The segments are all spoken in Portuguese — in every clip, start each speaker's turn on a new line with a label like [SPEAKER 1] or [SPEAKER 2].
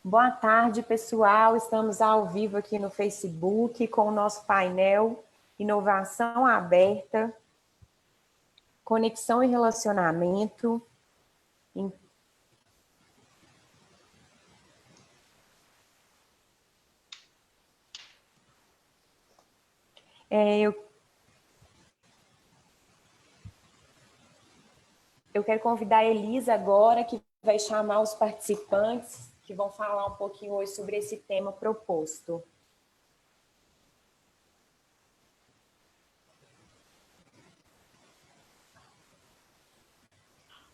[SPEAKER 1] Boa tarde, pessoal. Estamos ao vivo aqui no Facebook com o nosso painel Inovação Aberta, Conexão e Relacionamento. Eu quero convidar a Elisa agora, que vai chamar os participantes, que vão falar um pouquinho hoje sobre esse tema proposto.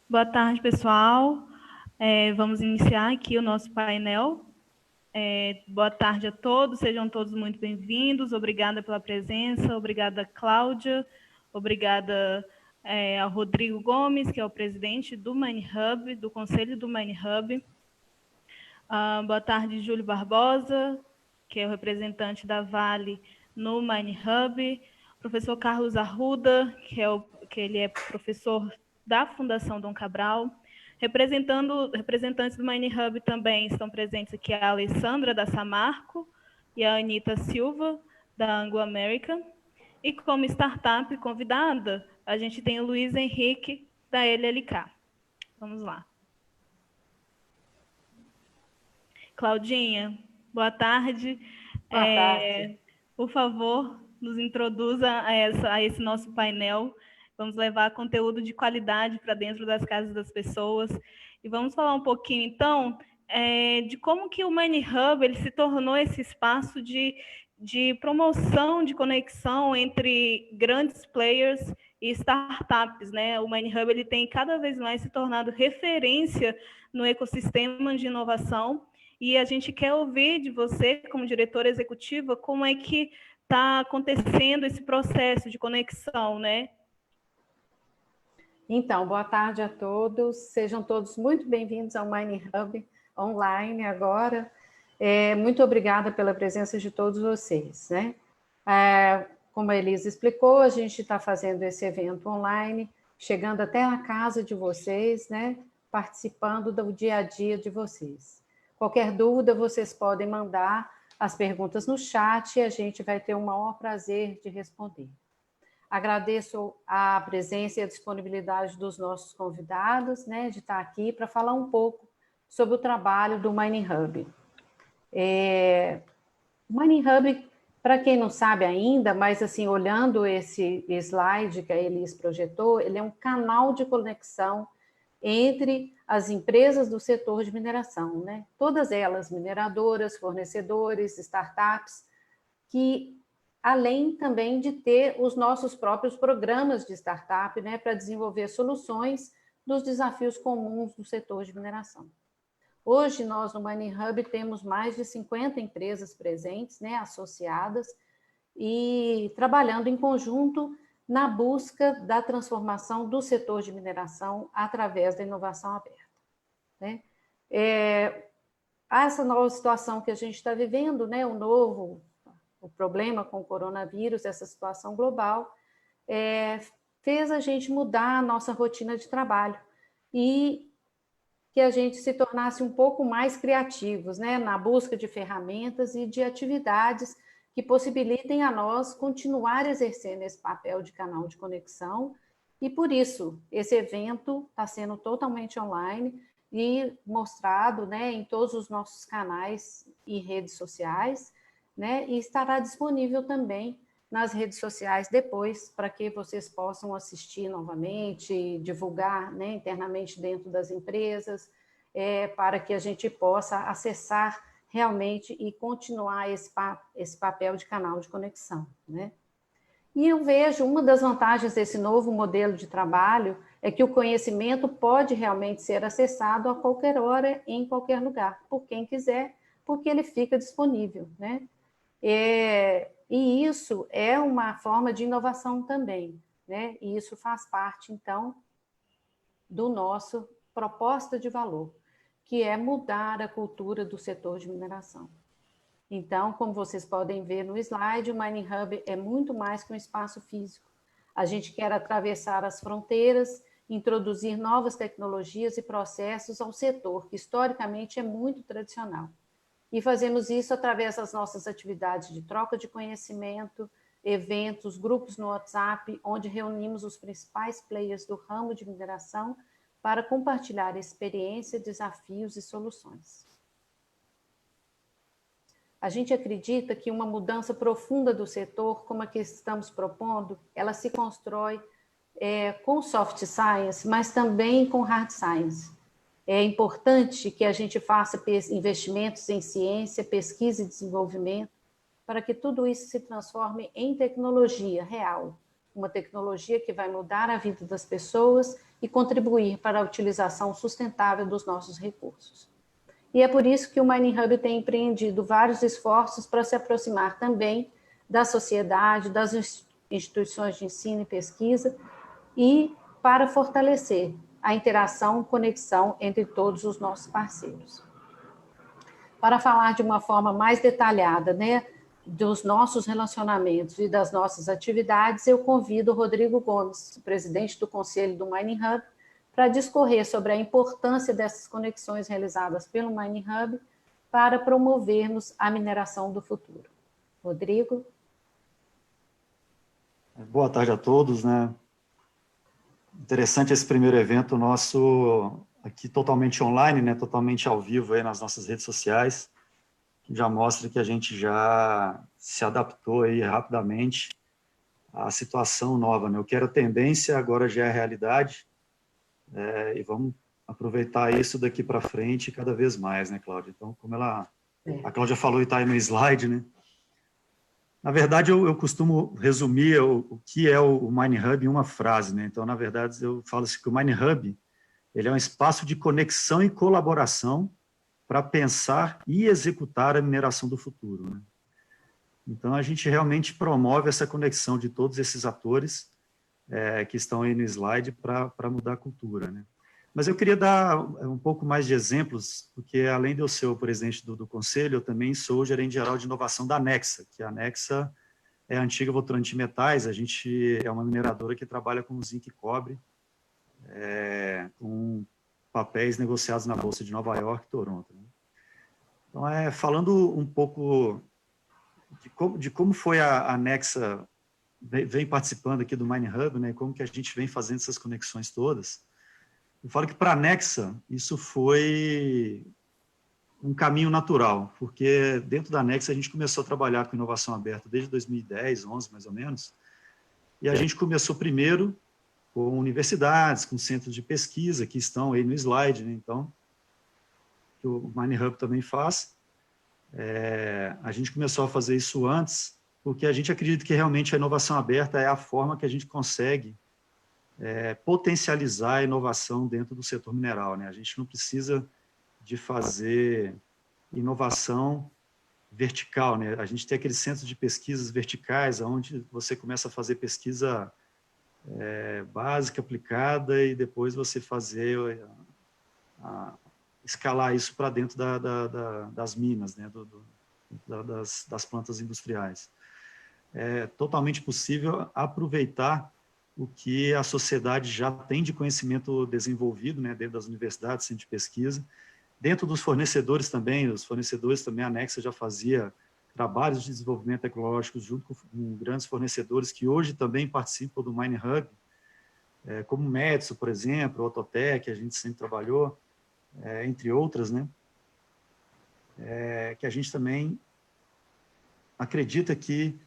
[SPEAKER 2] Boa tarde, pessoal. Vamos iniciar aqui o nosso painel. Boa tarde a todos, sejam todos muito bem-vindos. Obrigada pela presença, obrigada, Cláudia, obrigada ao Rodrigo Gomes, que é o presidente do MineHub, do Conselho do MineHub. Boa tarde, Júlio Barbosa, que é o representante da Vale no MineHub. Professor Carlos Arruda, que ele é professor da Fundação Dom Cabral. Representantes do MineHub também estão presentes aqui a Alessandra da Samarco e a Anitta Silva, da Anglo American. E como startup convidada, a gente tem o Luiz Henrique, da LLK. Vamos lá. Claudinha, boa tarde.
[SPEAKER 1] Boa tarde.
[SPEAKER 2] Por favor, nos introduza a esse nosso painel. Vamos levar conteúdo de qualidade para dentro das casas das pessoas. E vamos falar um pouquinho, então, de como que o MineHub ele se tornou esse espaço de promoção, de conexão entre grandes players e startups, né? O MineHub ele tem cada vez mais se tornado referência no ecossistema de inovação. E a gente quer ouvir de você, como diretora executiva, como é que está acontecendo esse processo de conexão, né?
[SPEAKER 3] Então, boa tarde a todos. Sejam todos muito bem-vindos ao MineHub online agora. Muito obrigada pela presença de todos vocês, né? Como a Elisa explicou, a gente está fazendo esse evento online, chegando até a casa de vocês, né? Participando do dia a dia de vocês. Qualquer dúvida, vocês podem mandar as perguntas no chat e a gente vai ter o maior prazer de responder. Agradeço a presença e a disponibilidade dos nossos convidados, né, de estar aqui para falar um pouco sobre o trabalho do MineHub. O MineHub, para quem não sabe ainda, mas assim, olhando esse slide que a Elis projetou, ele é um canal de conexão entre as empresas do setor de mineração, né? Todas elas, mineradoras, fornecedores, startups, que além também de ter os nossos próprios programas de startup, né, para desenvolver soluções dos desafios comuns do setor de mineração. Hoje, nós no MineHub temos mais de 50 empresas presentes, né, associadas, e trabalhando em conjunto na busca da transformação do setor de mineração através da inovação aberta, né? Essa nova situação que a gente está vivendo, né, o problema com o coronavírus, essa situação global, fez a gente mudar a nossa rotina de trabalho e que a gente se tornasse um pouco mais criativos, né, na busca de ferramentas e de atividades que possibilitem a nós continuar exercendo esse papel de canal de conexão, e por isso esse evento está sendo totalmente online e mostrado, né, em todos os nossos canais e redes sociais, né, e estará disponível também nas redes sociais depois, para que vocês possam assistir novamente, divulgar, né, internamente dentro das empresas, para que a gente possa acessar realmente e continuar esse papel de canal de conexão, né? E eu vejo uma das vantagens desse novo modelo de trabalho é que o conhecimento pode realmente ser acessado a qualquer hora, em qualquer lugar, por quem quiser, porque ele fica disponível, né? E isso é uma forma de inovação também, né? E isso faz parte, então, do nosso proposta de valor, que é mudar a cultura do setor de mineração. Então, como vocês podem ver no slide, o MineHub é muito mais que um espaço físico. A gente quer atravessar as fronteiras, introduzir novas tecnologias e processos ao setor, que historicamente é muito tradicional. e fazemos isso através das nossas atividades de troca de conhecimento, eventos, grupos no WhatsApp, onde reunimos os principais players do ramo de mineração para compartilhar experiência, desafios e soluções. A gente acredita que uma mudança profunda do setor, como a que estamos propondo, ela se constrói com soft science, mas também com hard science. É importante que a gente faça investimentos em ciência, pesquisa e desenvolvimento, para que tudo isso se transforme em tecnologia real, uma tecnologia que vai mudar a vida das pessoas e contribuir para a utilização sustentável dos nossos recursos. E é por isso que o Mining Hub tem empreendido vários esforços para se aproximar também da sociedade, das instituições de ensino e pesquisa, e para fortalecer a interação, conexão entre todos os nossos parceiros. Para falar de uma forma mais detalhada, né, dos nossos relacionamentos e das nossas atividades, eu convido o Rodrigo Gomes, presidente do Conselho do Mining Hub, para discorrer sobre a importância dessas conexões realizadas pelo Mining Hub para promovermos a mineração do futuro. Rodrigo?
[SPEAKER 4] Boa tarde a todos, né? Interessante esse primeiro evento nosso aqui totalmente online, né? Totalmente ao vivo aí nas nossas redes sociais, que já mostra que a gente já se adaptou aí rapidamente à situação nova, né? O que era tendência agora já é realidade, e vamos aproveitar isso daqui para frente cada vez mais, né, Cláudia? Então, como a Cláudia falou e está aí no slide, né? Na verdade, eu costumo resumir o que é o Mining Hub em uma frase, né? Então, na verdade, eu falo assim que o Mining Hub ele é um espaço de conexão e colaboração para pensar e executar a mineração do futuro, né? Então, a gente realmente promove essa conexão de todos esses atores que estão aí no slide para mudar a cultura, né? Mas eu queria dar um pouco mais de exemplos, porque além de eu ser o presidente do conselho, eu também sou o gerente geral de inovação da Nexa, que a Nexa é a antiga Votorantim de Metais. A gente é uma mineradora que trabalha com zinco e cobre, com papéis negociados na Bolsa de Nova York e Toronto, né? Então, falando um pouco de como foi a Nexa vem participando aqui do Mining Hub, né? Como que a gente vem fazendo essas conexões todas. Eu falo que para a Nexa isso foi um caminho natural, porque dentro da Nexa a gente começou a trabalhar com inovação aberta desde 2010, 11 mais ou menos, e a gente começou primeiro com universidades, com centros de pesquisa, que estão aí no slide, né? Então, que o Mining Hub também faz. A gente começou a fazer isso antes, porque a gente acredita que realmente a inovação aberta é a forma que a gente consegue potencializar a inovação dentro do setor mineral, né? A gente não precisa de fazer inovação vertical, né? A gente tem aqueles centros de pesquisas verticais, onde você começa a fazer pesquisa básica, aplicada, e depois você fazer escalar isso para dentro das minas, né? Das plantas industriais. É totalmente possível aproveitar o que a sociedade já tem de conhecimento desenvolvido, né, dentro das universidades, centro de pesquisa, dentro dos fornecedores também. Os fornecedores também, a Nexa já fazia trabalhos de desenvolvimento tecnológico junto com grandes fornecedores que hoje também participam do Mining Hub, como o Metso, por exemplo, o Ototec, a gente sempre trabalhou, entre outras, né, que a gente também acredita que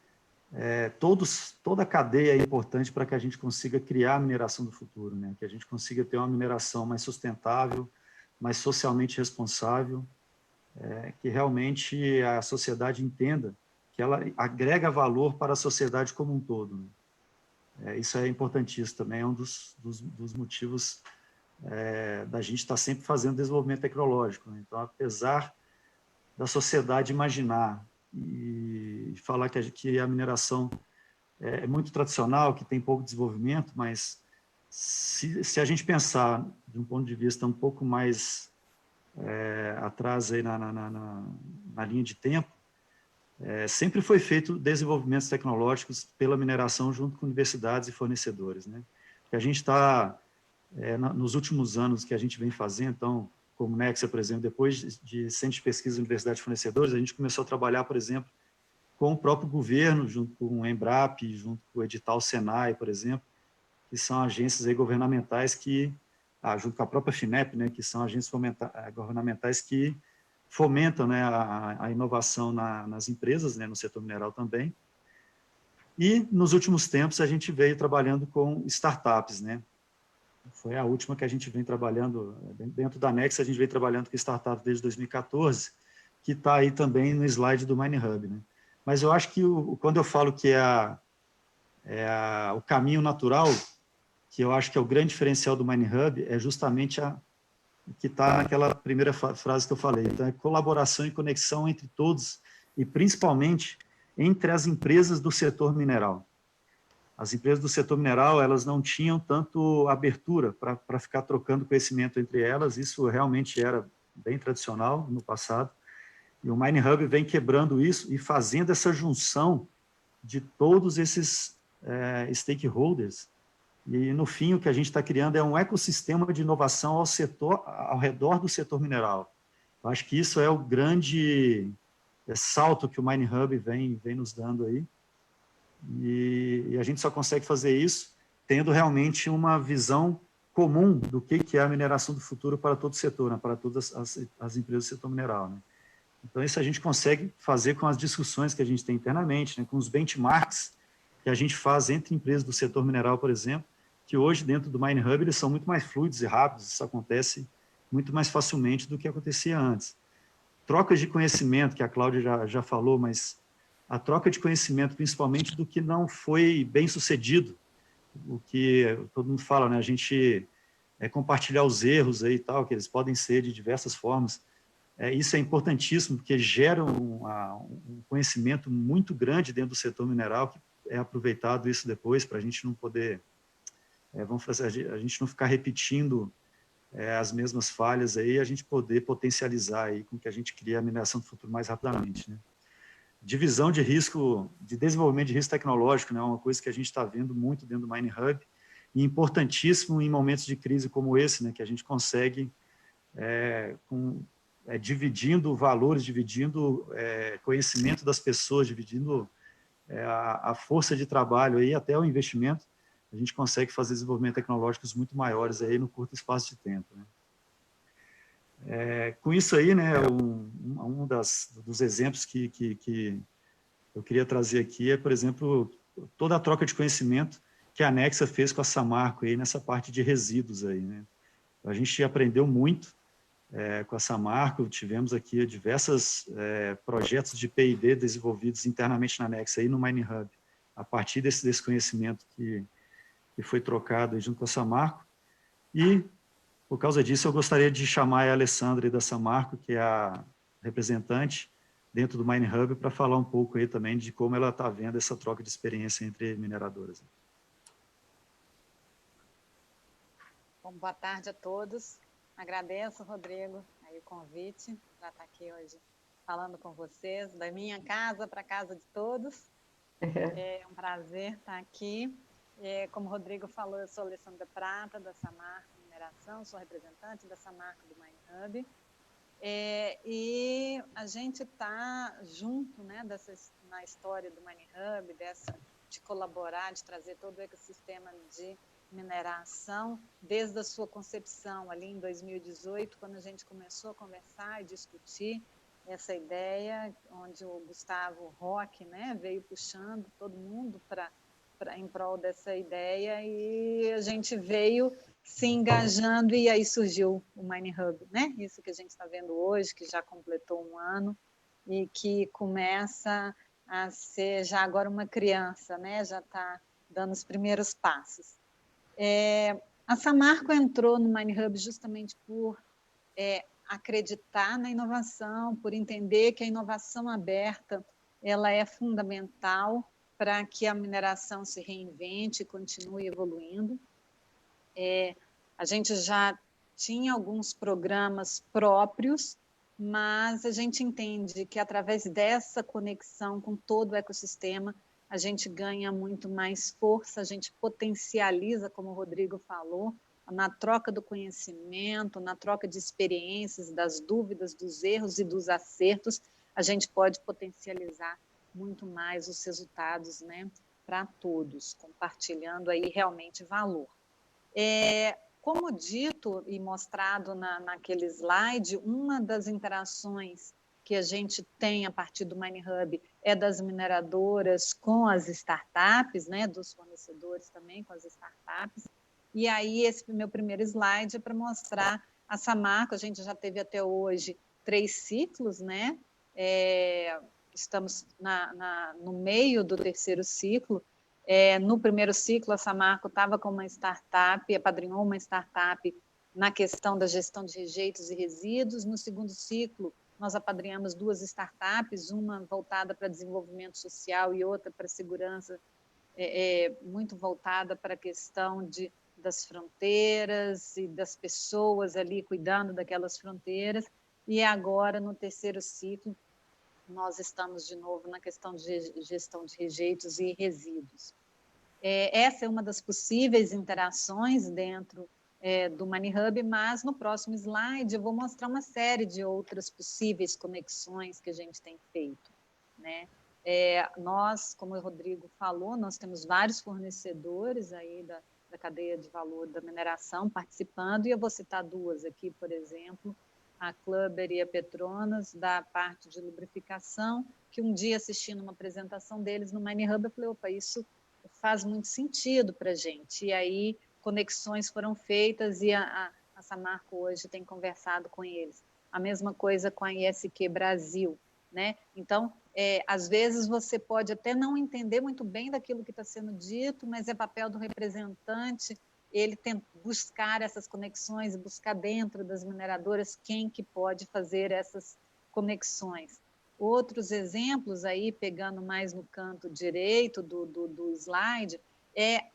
[SPEAKER 4] toda a cadeia é importante para que a gente consiga criar a mineração do futuro, né? Que a gente consiga ter uma mineração mais sustentável, mais socialmente responsável, que realmente a sociedade entenda que ela agrega valor para a sociedade como um todo, né? Isso é importantíssimo também, é um dos motivos da gente estar sempre fazendo desenvolvimento tecnológico, né? Então, apesar da sociedade imaginar e falar que a mineração é muito tradicional, que tem pouco desenvolvimento, mas se a gente pensar de um ponto de vista um pouco mais atrás aí na linha de tempo, sempre foi feito desenvolvimentos tecnológicos pela mineração junto com universidades e fornecedores, né? Que a gente está, nos últimos anos que a gente vem fazendo, então, como Nexa, por exemplo, depois de centro de pesquisa da Universidade de Fornecedores, a gente começou a trabalhar, por exemplo, com o próprio governo, junto com o Embrap, junto com o edital Senai, por exemplo, que são agências aí governamentais que, junto com a própria FINEP, né, que são agências governamentais que fomentam, né, a inovação nas empresas, né, no setor mineral também. E, nos últimos tempos, a gente veio trabalhando com startups, né? Foi a última que a gente vem trabalhando, dentro da Nexa, a gente vem trabalhando com startups desde 2014, que está aí também no slide do MineHub, né? Mas eu acho que, quando eu falo que o caminho natural, que eu acho que é o grande diferencial do MineHub, é justamente o que está naquela primeira frase que eu falei. Então, é colaboração e conexão entre todos, e principalmente entre as empresas do setor mineral. As empresas do setor mineral, elas não tinham tanto abertura para ficar trocando conhecimento entre elas, isso realmente era bem tradicional no passado, e o MineHub vem quebrando isso e fazendo essa junção de todos esses stakeholders. E, no fim, o que a gente está criando é um ecossistema de inovação ao redor do setor mineral. Eu acho que isso é o grande salto que o MineHub vem nos dando aí. E a gente só consegue fazer isso tendo realmente uma visão comum do que é a mineração do futuro para todo o setor, né? Para todas as empresas do setor mineral, né? Então, isso a gente consegue fazer com as discussões que a gente tem internamente, né? Com os benchmarks que a gente faz entre empresas do setor mineral, por exemplo, que hoje, dentro do MineHub, eles são muito mais fluidos e rápidos, isso acontece muito mais facilmente do que acontecia antes. Trocas de conhecimento, que a Cláudia já falou, mas a troca de conhecimento, principalmente do que não foi bem sucedido, o que todo mundo fala, né? A gente compartilhar os erros aí e tal, que eles podem ser de diversas formas. Isso é importantíssimo, porque gera um conhecimento muito grande dentro do setor mineral, que é aproveitado isso depois para a gente não poder, a gente não ficar repetindo as mesmas falhas aí, a gente poder potencializar aí com que a gente crie a mineração do futuro mais rapidamente, né? Divisão de risco, de desenvolvimento de risco tecnológico, né, é uma coisa que a gente está vendo muito dentro do MineHub, e importantíssimo em momentos de crise como esse, né, que a gente consegue, dividindo valores, dividindo conhecimento das pessoas, dividindo a força de trabalho aí, até o investimento, a gente consegue fazer desenvolvimentos tecnológicos muito maiores aí no curto espaço de tempo, né? Com isso aí, né, um dos exemplos que eu queria trazer aqui é, por exemplo, toda a troca de conhecimento que a Nexa fez com a Samarco aí nessa parte de resíduos aí, né? A gente aprendeu muito com a Samarco, tivemos aqui diversos projetos de P&D desenvolvidos internamente na Nexa aí no MineHub, a partir desse conhecimento que foi trocado aí junto com a Samarco. E, por causa disso, eu gostaria de chamar a Alessandra da Samarco, que é a representante dentro do MineHub, para falar um pouco aí também de como ela está vendo essa troca de experiência entre mineradoras.
[SPEAKER 5] Bom, boa tarde a todos. Agradeço, Rodrigo, aí o convite para estar aqui hoje falando com vocês, da minha casa para a casa de todos. É um prazer estar aqui. Como o Rodrigo falou, eu sou Alessandra Prata, da Samarco Mineração, sou representante da Samarco do MineHub. E a gente está junto, né, na história do MineHub, de colaborar, de trazer todo o ecossistema de mineração, desde a sua concepção, ali em 2018, quando a gente começou a conversar e discutir essa ideia, onde o Gustavo Roque, né, veio puxando todo mundo em prol dessa ideia, e a gente veio se engajando, e aí surgiu o MineHub, né? Isso que a gente está vendo hoje, que já completou um ano, e que começa a ser já agora uma criança, né? Já está dando os primeiros passos. A Samarco entrou no MineHub justamente por acreditar na inovação, por entender que a inovação aberta ela é fundamental para que a mineração se reinvente e continue evoluindo. A gente já tinha alguns programas próprios, mas a gente entende que através dessa conexão com todo o ecossistema, a gente ganha muito mais força, a gente potencializa, como o Rodrigo falou, na troca do conhecimento, na troca de experiências, das dúvidas, dos erros e dos acertos, a gente pode potencializar muito mais os resultados, né, para todos, compartilhando aí realmente valor. Como dito e mostrado naquele slide, uma das interações que a gente tem a partir do MineHub é das mineradoras com as startups, né, dos fornecedores também com as startups. E aí esse meu primeiro slide é para mostrar a Samarco. A gente já teve até hoje 3 ciclos, né? Estamos no meio do 3º ciclo. No primeiro ciclo, a Samarco estava com uma startup, apadrinhou uma startup na questão da gestão de rejeitos e resíduos. No segundo ciclo, nós apadrinhamos 2 startups, uma voltada para desenvolvimento social e outra para segurança, muito voltada para a questão das fronteiras e das pessoas ali cuidando daquelas fronteiras. E agora, no 3º ciclo, nós estamos de novo na questão de gestão de rejeitos e resíduos. Essa é uma das possíveis interações dentro do MineHub, mas no próximo slide eu vou mostrar uma série de outras possíveis conexões que a gente tem feito, né? Nós, como o Rodrigo falou, nós temos vários fornecedores aí da cadeia de valor da mineração participando, e eu vou citar 2 aqui, por exemplo, a Clubber e a Petronas, da parte de lubrificação, que um dia assistindo uma apresentação deles no MineHub, eu falei, opa, isso faz muito sentido para a gente. E aí conexões foram feitas e a Samarco hoje tem conversado com eles. A mesma coisa com a ISQ Brasil, né? Então, às vezes você pode até não entender muito bem daquilo que está sendo dito, mas é papel do representante ele buscar essas conexões, buscar dentro das mineradoras quem que pode fazer essas conexões. Outros exemplos aí, pegando mais no canto direito do slide,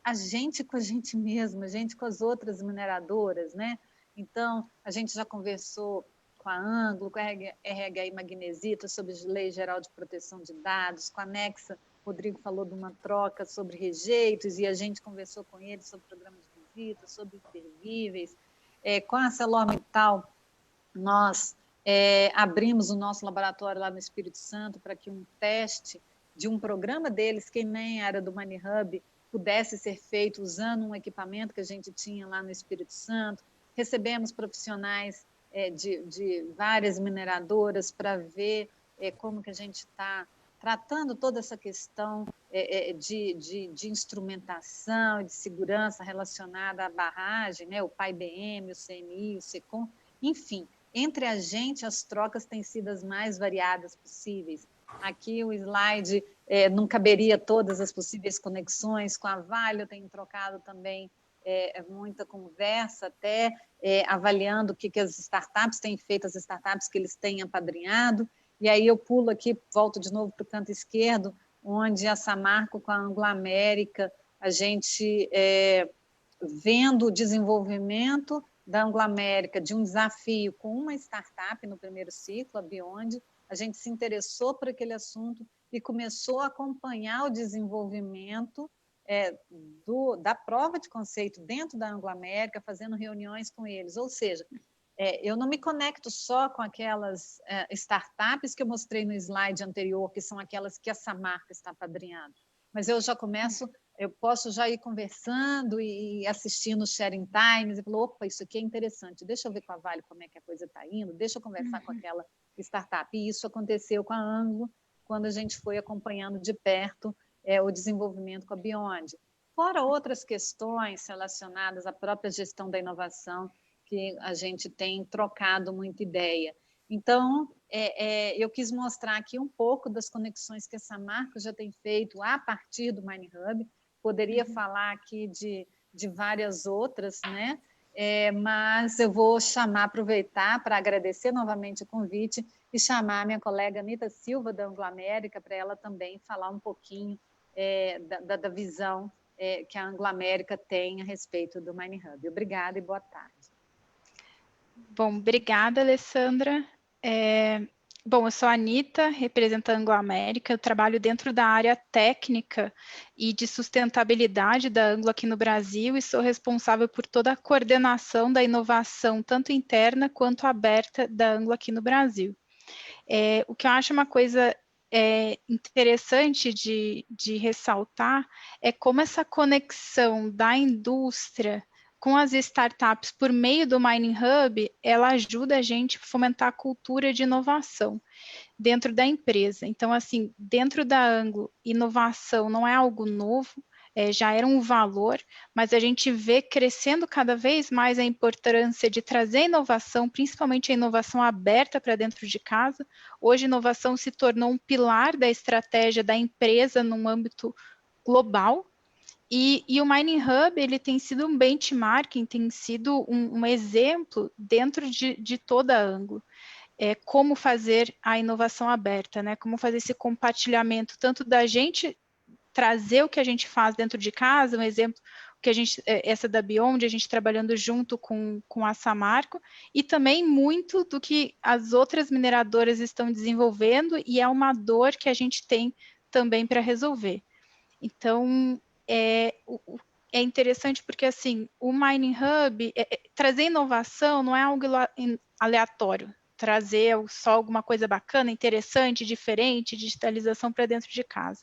[SPEAKER 5] a gente com a gente mesma, a gente com as outras mineradoras, né? Então, a gente já conversou com a Anglo, com a RHI Magnesita, sobre a Lei Geral de Proteção de Dados, com a Nexa, Rodrigo falou de uma troca sobre rejeitos, e a gente conversou com eles sobre programas de visita, sobre intervíveis. Com a ArcelorMittal, nós abrimos o nosso laboratório lá no Espírito Santo para que um teste de um programa deles, que nem era do MineHub, pudesse ser feito usando um equipamento que a gente tinha lá no Espírito Santo. Recebemos profissionais de várias mineradoras para ver como que a gente está tratando toda essa questão de instrumentação, de segurança relacionada à barragem, né? O PAI-BM, o CNI, o SECOM, enfim, entre a gente as trocas têm sido as mais variadas possíveis. Aqui o slide não caberia todas as possíveis conexões, com a Vale eu tenho trocado também muita conversa, até avaliando o que as startups têm feito, as startups que eles têm apadrinhado. E aí eu pulo aqui, volto de novo para o canto esquerdo, onde a Samarco com a Anglo-América, a gente vendo o desenvolvimento da Anglo-América de um desafio com uma startup no primeiro ciclo, a Beyond, a gente se interessou por aquele assunto e começou a acompanhar o desenvolvimento da prova de conceito dentro da Anglo-América, fazendo reuniões com eles. Ou seja, eu não me conecto só com aquelas startups que eu mostrei no slide anterior, que são aquelas que a Samarco está apadrinhando, mas eu já começo, eu posso já ir conversando e assistindo os sharing times e falar, opa, isso aqui é interessante, deixa eu ver com a Vale como é que a coisa está indo, deixa eu conversar com aquela startup. E isso aconteceu com a Anglo, quando a gente foi acompanhando de perto o desenvolvimento com a Beyond. Fora outras questões relacionadas à própria gestão da inovação, que a gente tem trocado muita ideia. Então, eu quis mostrar aqui um pouco das conexões que a Samarco já tem feito a partir do MineHub. Poderia falar aqui de várias outras, né? Mas eu vou aproveitar para agradecer novamente o convite e chamar a minha colega Anita Silva, da Anglo-América, para ela também falar um pouquinho da visão que a Anglo-América tem a respeito do MineHub. Obrigada e boa tarde.
[SPEAKER 6] Bom, obrigada, Alessandra. Bom, eu sou a Anitta, representando a Anglo-América. Eu trabalho dentro da área técnica e de sustentabilidade da Anglo aqui no Brasil e sou responsável por toda a coordenação da inovação, tanto interna quanto aberta da Anglo aqui no Brasil. O que eu acho uma coisa interessante de ressaltar é como essa conexão da indústria com as startups por meio do Mining Hub, ela ajuda a gente a fomentar a cultura de inovação dentro da empresa. Então, assim, dentro da Anglo, inovação não é algo novo, já era um valor, mas a gente vê crescendo cada vez mais a importância de trazer inovação, principalmente a inovação aberta para dentro de casa. Hoje, inovação se tornou um pilar da estratégia da empresa num âmbito global. E o Mining Hub, ele tem sido um benchmarking, tem sido um exemplo dentro de toda a Anglo. Como fazer a inovação aberta, né? Como fazer esse compartilhamento, tanto da gente trazer o que a gente faz dentro de casa, um exemplo, que a gente, essa da Beyond, a gente trabalhando junto com a Samarco, e também muito do que as outras mineradoras estão desenvolvendo, e é uma dor que a gente tem também para resolver. Então, é interessante porque, assim, o Mining Hub, trazer inovação não é algo aleatório, trazer só alguma coisa bacana, interessante, diferente, digitalização para dentro de casa.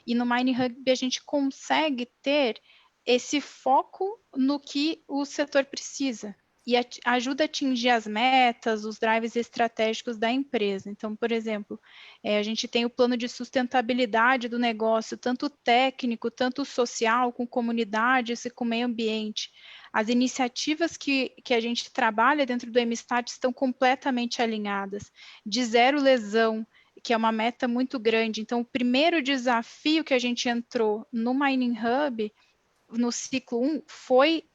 [SPEAKER 6] E no Mining Hub a gente consegue ter esse foco no que o setor precisa e ajuda a atingir as metas, os drives estratégicos da empresa. Então, por exemplo, a gente tem o plano de sustentabilidade do negócio, tanto técnico, tanto social, com comunidades e com meio ambiente. As iniciativas que a gente trabalha dentro do MSTAT estão completamente alinhadas, de zero lesão, que é uma meta muito grande. Então, o primeiro desafio que a gente entrou no Mining Hub, no ciclo 1, foi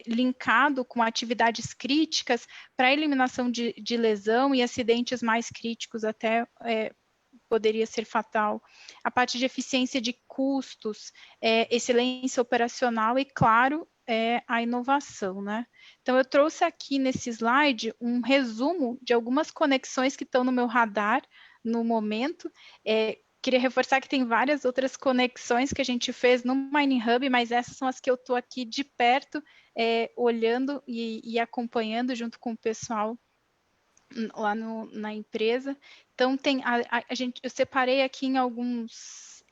[SPEAKER 6] linkado com atividades críticas para a eliminação de lesão e acidentes mais críticos, até poderia ser fatal. A parte de eficiência de custos, excelência operacional e, claro, a inovação, né? Então, eu trouxe aqui nesse slide um resumo de algumas conexões que estão no meu radar no momento. Queria reforçar que tem várias outras conexões que a gente fez no Mining Hub, mas essas são as que eu estou aqui de perto, olhando e acompanhando junto com o pessoal lá na empresa. Então, eu separei aqui em alguns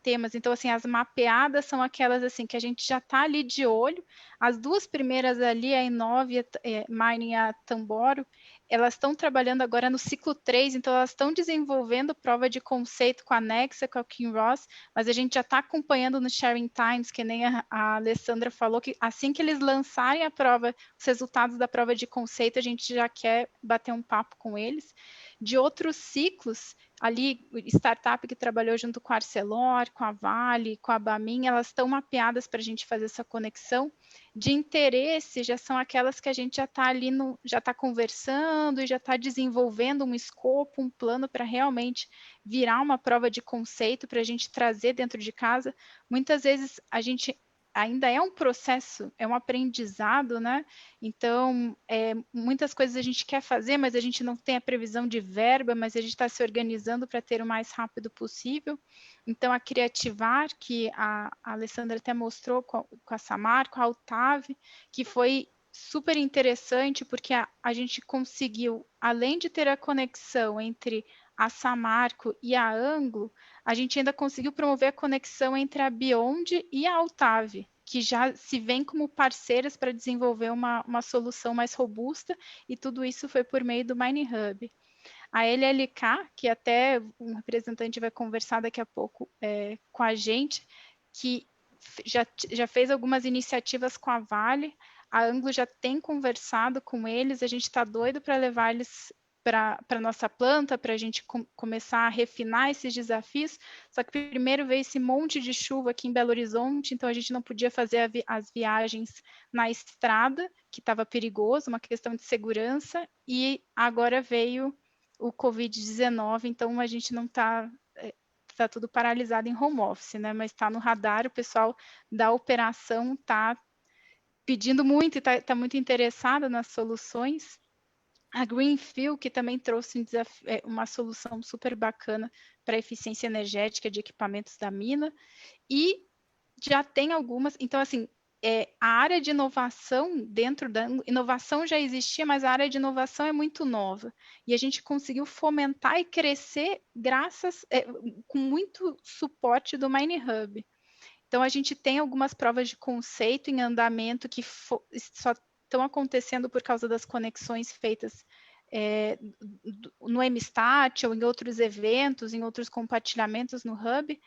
[SPEAKER 6] temas. Então, assim, as mapeadas são aquelas assim que a gente já está ali de olho. As duas primeiras ali, a Inove, Mining e a Tamboro, elas estão trabalhando agora no ciclo 3, então elas estão desenvolvendo prova de conceito com a Nexa, com a Kinross, mas a gente já está acompanhando no Sharing Times, que nem a Alessandra falou, que assim que eles lançarem a prova, os resultados da prova de conceito, a gente já quer bater um papo com eles. De outros ciclos, ali, startup que trabalhou junto com a Arcelor, com a Vale, com a Bamin, elas estão mapeadas para a gente fazer essa conexão. De interesse, já são aquelas que a gente já está ali, já está conversando e já está desenvolvendo um escopo, um plano para realmente virar uma prova de conceito para a gente trazer dentro de casa. Muitas vezes a gente ainda é um processo, é um aprendizado, né? Então, muitas coisas a gente quer fazer, mas a gente não tem a previsão de verba, mas a gente está se organizando para ter o mais rápido possível. Então, a Criativar, que a Alessandra até mostrou com a Samarco, a Altave, que foi super interessante, porque a gente conseguiu, além de ter a conexão entre a Samarco e a Anglo, a gente ainda conseguiu promover a conexão entre a Beyond e a Altave, que já se vêm como parceiras para desenvolver uma solução mais robusta, e tudo isso foi por meio do Mining Hub. A LLK, que até um representante vai conversar daqui a pouco com a gente, que já fez algumas iniciativas com a Vale, a Anglo já tem conversado com eles, a gente está doido para levar eles para a nossa planta, para a gente começar a refinar esses desafios, só que primeiro veio esse monte de chuva aqui em Belo Horizonte, então a gente não podia fazer as viagens na estrada, que estava perigoso, uma questão de segurança, e agora veio o Covid-19, então a gente não está tudo paralisado em home office, né? Mas está no radar, o pessoal da operação está pedindo muito e está muito interessado nas soluções. A Greenfield, que também trouxe uma solução super bacana para a eficiência energética de equipamentos da mina, e já tem algumas, então assim, a área de inovação dentro da inovação já existia, mas a área de inovação é muito nova, e a gente conseguiu fomentar e crescer com muito suporte do Mine Hub. Então a gente tem algumas provas de conceito em andamento que só estão acontecendo por causa das conexões feitas no MStat ou em outros eventos, em outros compartilhamentos no Hub.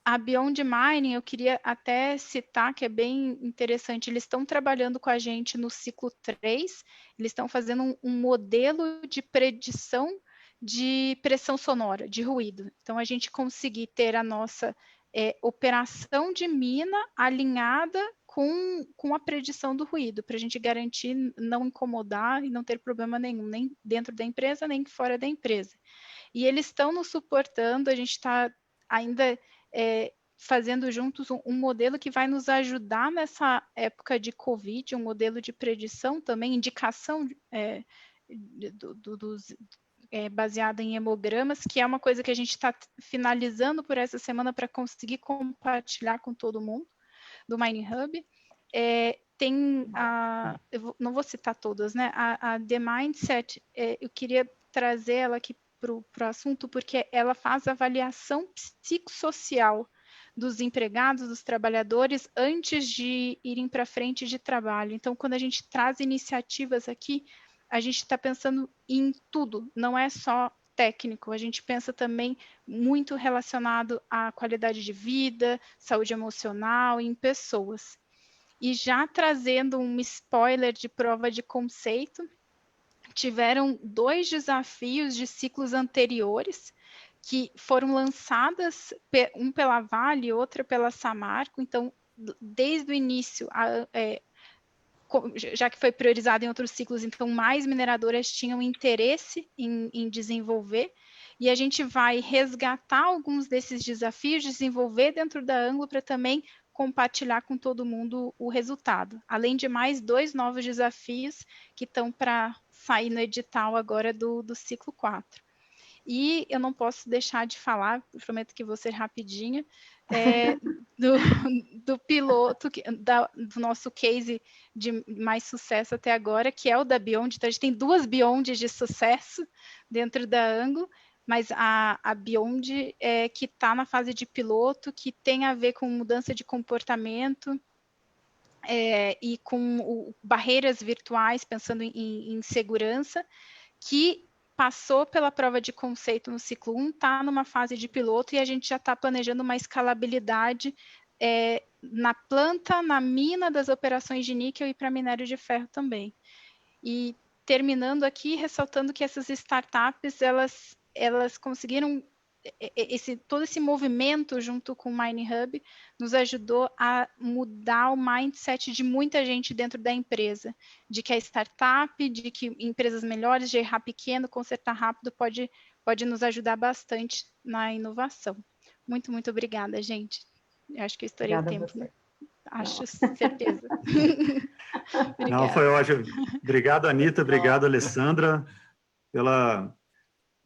[SPEAKER 6] A Beyond Mining, eu queria até citar que é bem interessante, eles estão trabalhando com a gente no ciclo 3, eles estão fazendo um modelo de predição de pressão sonora, de ruído. Então, a gente conseguir ter a nossa operação de mina alinhada com a predição do ruído, para a gente garantir não incomodar e não ter problema nenhum, nem dentro da empresa, nem fora da empresa. E eles estão nos suportando, a gente está ainda fazendo juntos um modelo que vai nos ajudar nessa época de Covid, um modelo de predição também, indicação baseada em hemogramas, que é uma coisa que a gente está finalizando por essa semana para conseguir compartilhar com todo mundo do Mine Hub. Não vou citar todas, né? A The Mindset, eu queria trazer ela aqui para o assunto, porque ela faz avaliação psicossocial dos empregados, dos trabalhadores, antes de irem para frente de trabalho. Então, quando a gente traz iniciativas aqui, a gente está pensando em tudo, não é só técnico, a gente pensa também muito relacionado à qualidade de vida, saúde emocional, em pessoas. E já trazendo um spoiler de prova de conceito, tiveram 2 desafios de ciclos anteriores que foram lançadas, um pela Vale e outra pela Samarco. Então, desde o início, já que foi priorizado em outros ciclos, então mais mineradoras tinham interesse em desenvolver, e a gente vai resgatar alguns desses desafios, desenvolver dentro da Anglo para também compartilhar com todo mundo o resultado. Além de mais 2 novos desafios que estão para sair no edital agora do ciclo 4. E eu não posso deixar de falar, prometo que vou ser rapidinha, do piloto, do nosso case de mais sucesso até agora, que é o da Beyond. Então, a gente tem 2 Beyonds de sucesso dentro da Anglo, mas a Beyond que está na fase de piloto, que tem a ver com mudança de comportamento e com barreiras virtuais, pensando em segurança, que passou pela prova de conceito no ciclo 1, está numa fase de piloto e a gente já está planejando uma escalabilidade na planta, na mina das operações de níquel e para minério de ferro também. E terminando aqui, ressaltando que essas startups, elas conseguiram todo esse movimento junto com o Mine Hub nos ajudou a mudar o mindset de muita gente dentro da empresa, de que a startup, de que empresas melhores, de errar pequeno, consertar rápido, pode nos ajudar bastante na inovação. Muito, muito obrigada, gente. Eu acho que eu estourei o tempo, né? Acho, certeza.
[SPEAKER 4] Não, foi ótimo. Obrigado, Anita. Obrigado, Alessandra, pela...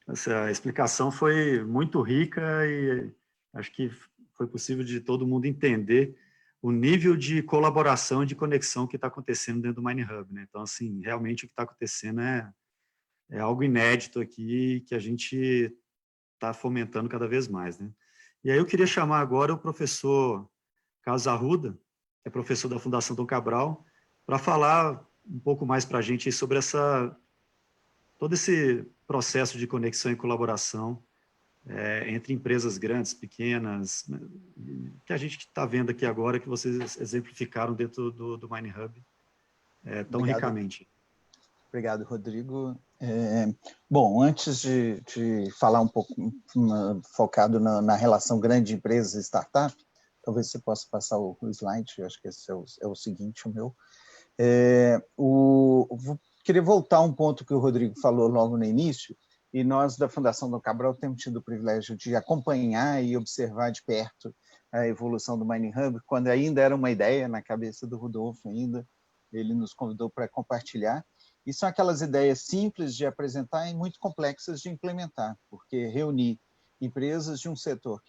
[SPEAKER 4] Essa explicação foi muito rica e acho que foi possível de todo mundo entender o nível de colaboração e de conexão que está acontecendo dentro do Mine Hub, né? Então, assim, realmente o que está acontecendo é algo inédito aqui que a gente está fomentando cada vez mais, né? E aí eu queria chamar agora o professor Carlos Arruda, que é professor da Fundação Dom Cabral, para falar um pouco mais para a gente sobre todo esse processo de conexão e colaboração entre empresas grandes, pequenas, que a gente está vendo aqui agora, que vocês exemplificaram dentro do Mine Hub tão ricamente.
[SPEAKER 7] Obrigado, Rodrigo. Bom, antes de falar um pouco focado na relação grande empresa e startup, talvez você possa passar o slide, eu acho que esse é o seguinte, o meu. Queria voltar a um ponto que o Rodrigo falou logo no início, e nós da Fundação Dom Cabral temos tido o privilégio de acompanhar e observar de perto a evolução do Mine Hub, quando ainda era uma ideia na cabeça do Rodolfo ainda, ele nos convidou para compartilhar, E são aquelas ideias simples de apresentar e muito complexas de implementar, porque reunir empresas de um setor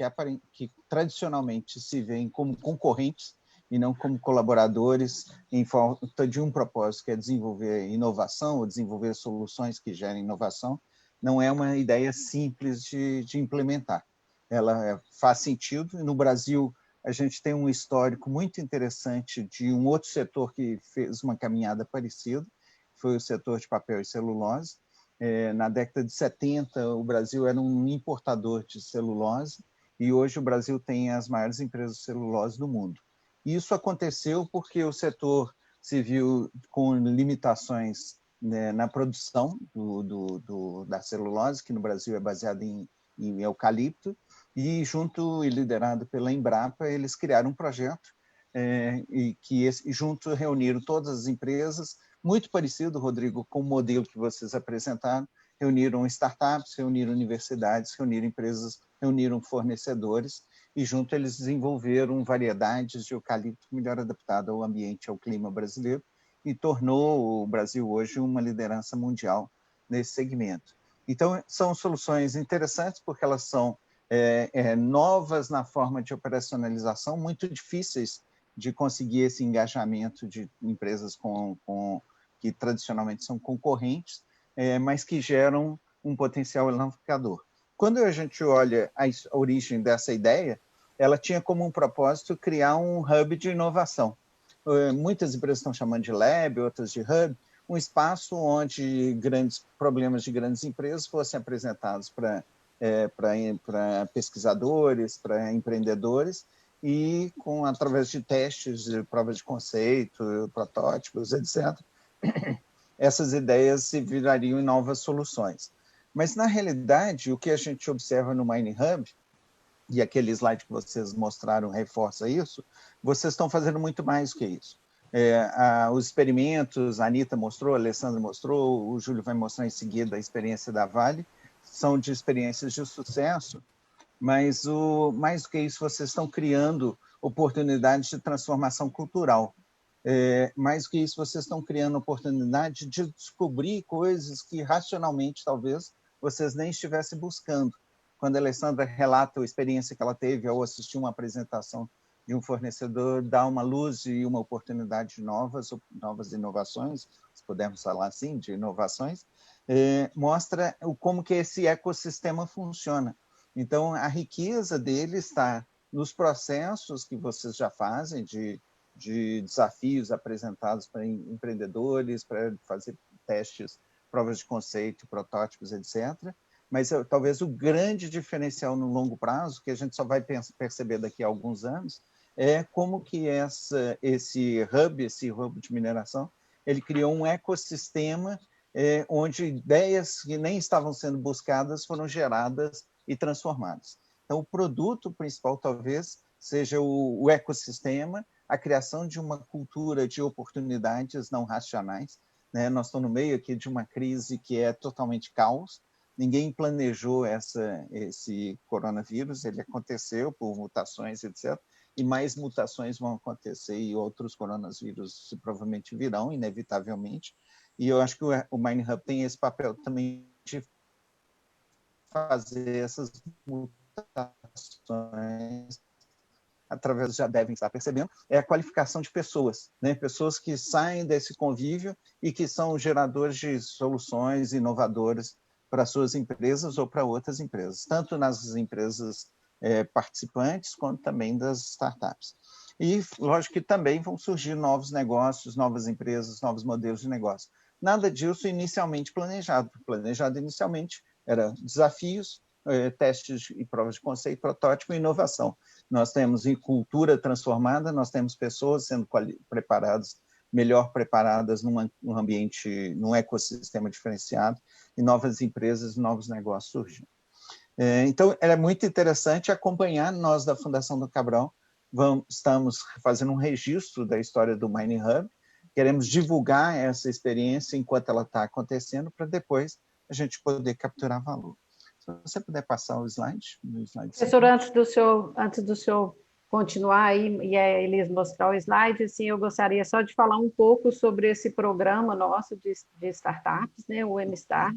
[SPEAKER 7] que tradicionalmente se veem como concorrentes e não como colaboradores em falta de um propósito, que é desenvolver inovação ou desenvolver soluções que gerem inovação, não é uma ideia simples de implementar. Ela faz sentido, e no Brasil a gente tem um histórico muito interessante de um outro setor que fez uma caminhada parecida, foi o setor de papel e celulose. Na década de 70, o Brasil era um importador de celulose, e hoje o Brasil tem as maiores empresas de celulose do mundo. Isso aconteceu porque o setor se viu com limitações, né, na produção da celulose, que no Brasil é baseada em eucalipto, e junto e liderado pela Embrapa, eles criaram um projeto e junto reuniram todas as empresas, muito parecido, Rodrigo, com o modelo que vocês apresentaram, reuniram startups, reuniram universidades, reuniram empresas, reuniram fornecedores, e junto eles desenvolveram variedades de eucalipto melhor adaptada ao ambiente, ao clima brasileiro, e tornou o Brasil hoje uma liderança mundial nesse segmento. Então, são soluções interessantes porque elas são novas na forma de operacionalização, muito difíceis de conseguir esse engajamento de empresas que tradicionalmente são concorrentes, mas que geram um potencial alavancador. Quando a gente olha a origem dessa ideia, ela tinha como um propósito criar um hub de inovação. Muitas empresas estão chamando de lab, outras de hub, um espaço onde grandes problemas de grandes empresas fossem apresentados para pesquisadores, para empreendedores, e através de testes, de provas de conceito, protótipos, etc., essas ideias se virariam em novas soluções. Mas, na realidade, o que a gente observa no MineHub, e aquele slide que vocês mostraram reforça isso, vocês estão fazendo muito mais do que isso. Os experimentos, a Anitta mostrou, a Alessandra mostrou, o Júlio vai mostrar em seguida a experiência da Vale, são de experiências de sucesso, mas mais do que isso, vocês estão criando oportunidades de transformação cultural. Mais do que isso, vocês estão criando oportunidade de descobrir coisas que, racionalmente, talvez, vocês nem estivessem buscando. Quando a Alessandra relata a experiência que ela teve ao assistir uma apresentação de um fornecedor, dá uma luz e uma oportunidade de novas inovações, se pudermos falar assim, de inovações, mostra como que esse ecossistema funciona. Então, a riqueza dele está nos processos que vocês já fazem de desafios apresentados para empreendedores, para fazer testes, provas de conceito, protótipos, etc. Mas talvez o grande diferencial no longo prazo, que a gente só vai perceber daqui a alguns anos, é como que esse hub de mineração, ele criou um ecossistema onde ideias que nem estavam sendo buscadas foram geradas e transformadas. Então, o produto principal talvez seja o ecossistema, a criação de uma cultura de oportunidades não racionais, né? Nós estamos no meio aqui de uma crise que é totalmente caos, ninguém planejou esse coronavírus, ele aconteceu por mutações, etc., e mais mutações vão acontecer e outros coronavírus provavelmente virão, inevitavelmente, e eu acho que o MineHub tem esse papel também de fazer essas mutações através, já devem estar percebendo, é a qualificação de pessoas, né? Pessoas que saem desse convívio e que são geradores de soluções inovadoras para suas empresas ou para outras empresas, tanto nas empresas participantes quanto também das startups. E, lógico que também vão surgir novos negócios, novas empresas, novos modelos de negócio. Nada disso inicialmente planejado. Planejado inicialmente era desafios, testes e provas de conceito, protótipo e inovação. Nós temos em cultura transformada, nós temos pessoas sendo preparadas, melhor preparadas num ambiente, num ecossistema diferenciado, e novas empresas, novos negócios surgindo. Então, é muito interessante acompanhar. Nós, da Fundação Dom Cabral, estamos fazendo um registro da história do MineHub, queremos divulgar essa experiência enquanto ela está acontecendo, para depois a gente poder capturar valor. Se você puder passar o slide.
[SPEAKER 3] Professor, antes do senhor continuar aí e a Elis mostrar o slide, assim, eu gostaria só de falar um pouco sobre esse programa nosso de startups, né, o MStart,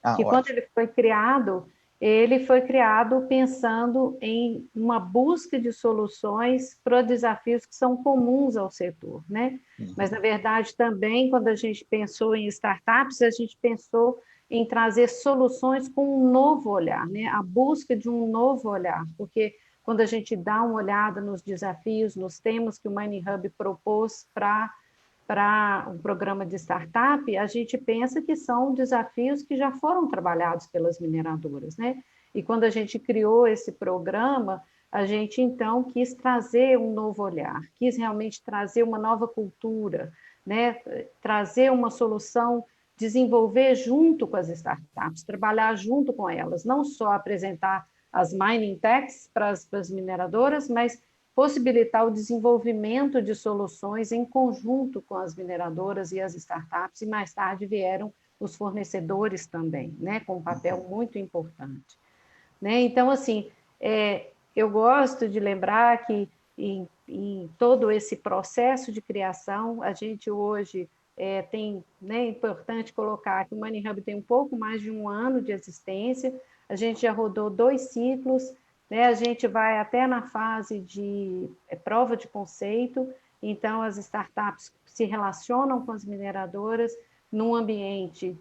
[SPEAKER 3] que
[SPEAKER 7] ótimo.
[SPEAKER 3] quando ele foi criado pensando em uma busca de soluções para desafios que são comuns ao setor, né? Mas, na verdade, também, quando a gente pensou em startups, a gente pensou em trazer soluções com um novo olhar, né? A busca de um novo olhar, porque quando a gente dá uma olhada nos desafios, nos temas que o Mining Hub propôs para um programa de startup, a gente pensa que são desafios que já foram trabalhados pelas mineradoras, né? E quando a gente criou esse programa, a gente então quis trazer um novo olhar, quis realmente trazer uma nova cultura, né? Trazer uma solução, desenvolver junto com as startups, trabalhar junto com elas, não só apresentar as mining techs para as mineradoras, mas possibilitar o desenvolvimento de soluções em conjunto com as mineradoras e as startups, e mais tarde vieram os fornecedores também, né, com um papel muito importante. Né? Então, assim, eu gosto de lembrar que em todo esse processo de criação, a gente hoje tem, né, é importante colocar que o Mining Hub tem um pouco mais de 1 ano de existência, a gente já rodou 2 ciclos, né? A gente vai até na fase de prova de conceito, então as startups se relacionam com as mineradoras num ambiente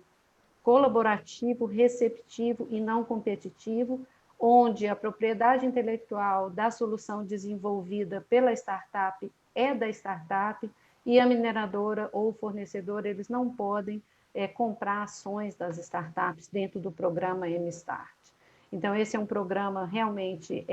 [SPEAKER 3] colaborativo, receptivo e não competitivo, onde a propriedade intelectual da solução desenvolvida pela startup é da startup e a mineradora ou o fornecedor, eles não podem comprar ações das startups dentro do programa MStart. Então, esse é um programa realmente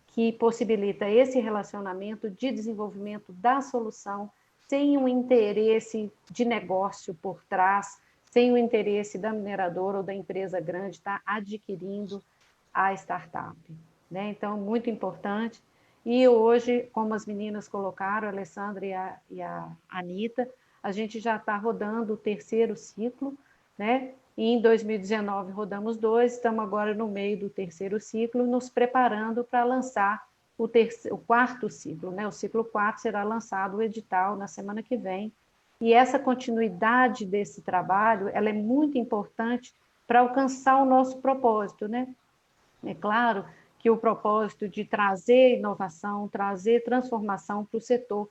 [SPEAKER 3] que possibilita esse relacionamento de desenvolvimento da solução sem um interesse de negócio por trás, sem o interesse da mineradora ou da empresa grande estar adquirindo a startup. Né? Então, muito importante. E hoje, como as meninas colocaram, a Alessandra e a Anita, a gente já está rodando o 3º ciclo, né? E em 2019 rodamos 2, estamos agora no meio do 3º ciclo, nos preparando para lançar o 4º ciclo, né? O ciclo 4 será lançado o edital na semana que vem. E essa continuidade desse trabalho, ela é muito importante para alcançar o nosso propósito, né? É claro que o propósito de trazer inovação, trazer transformação para o setor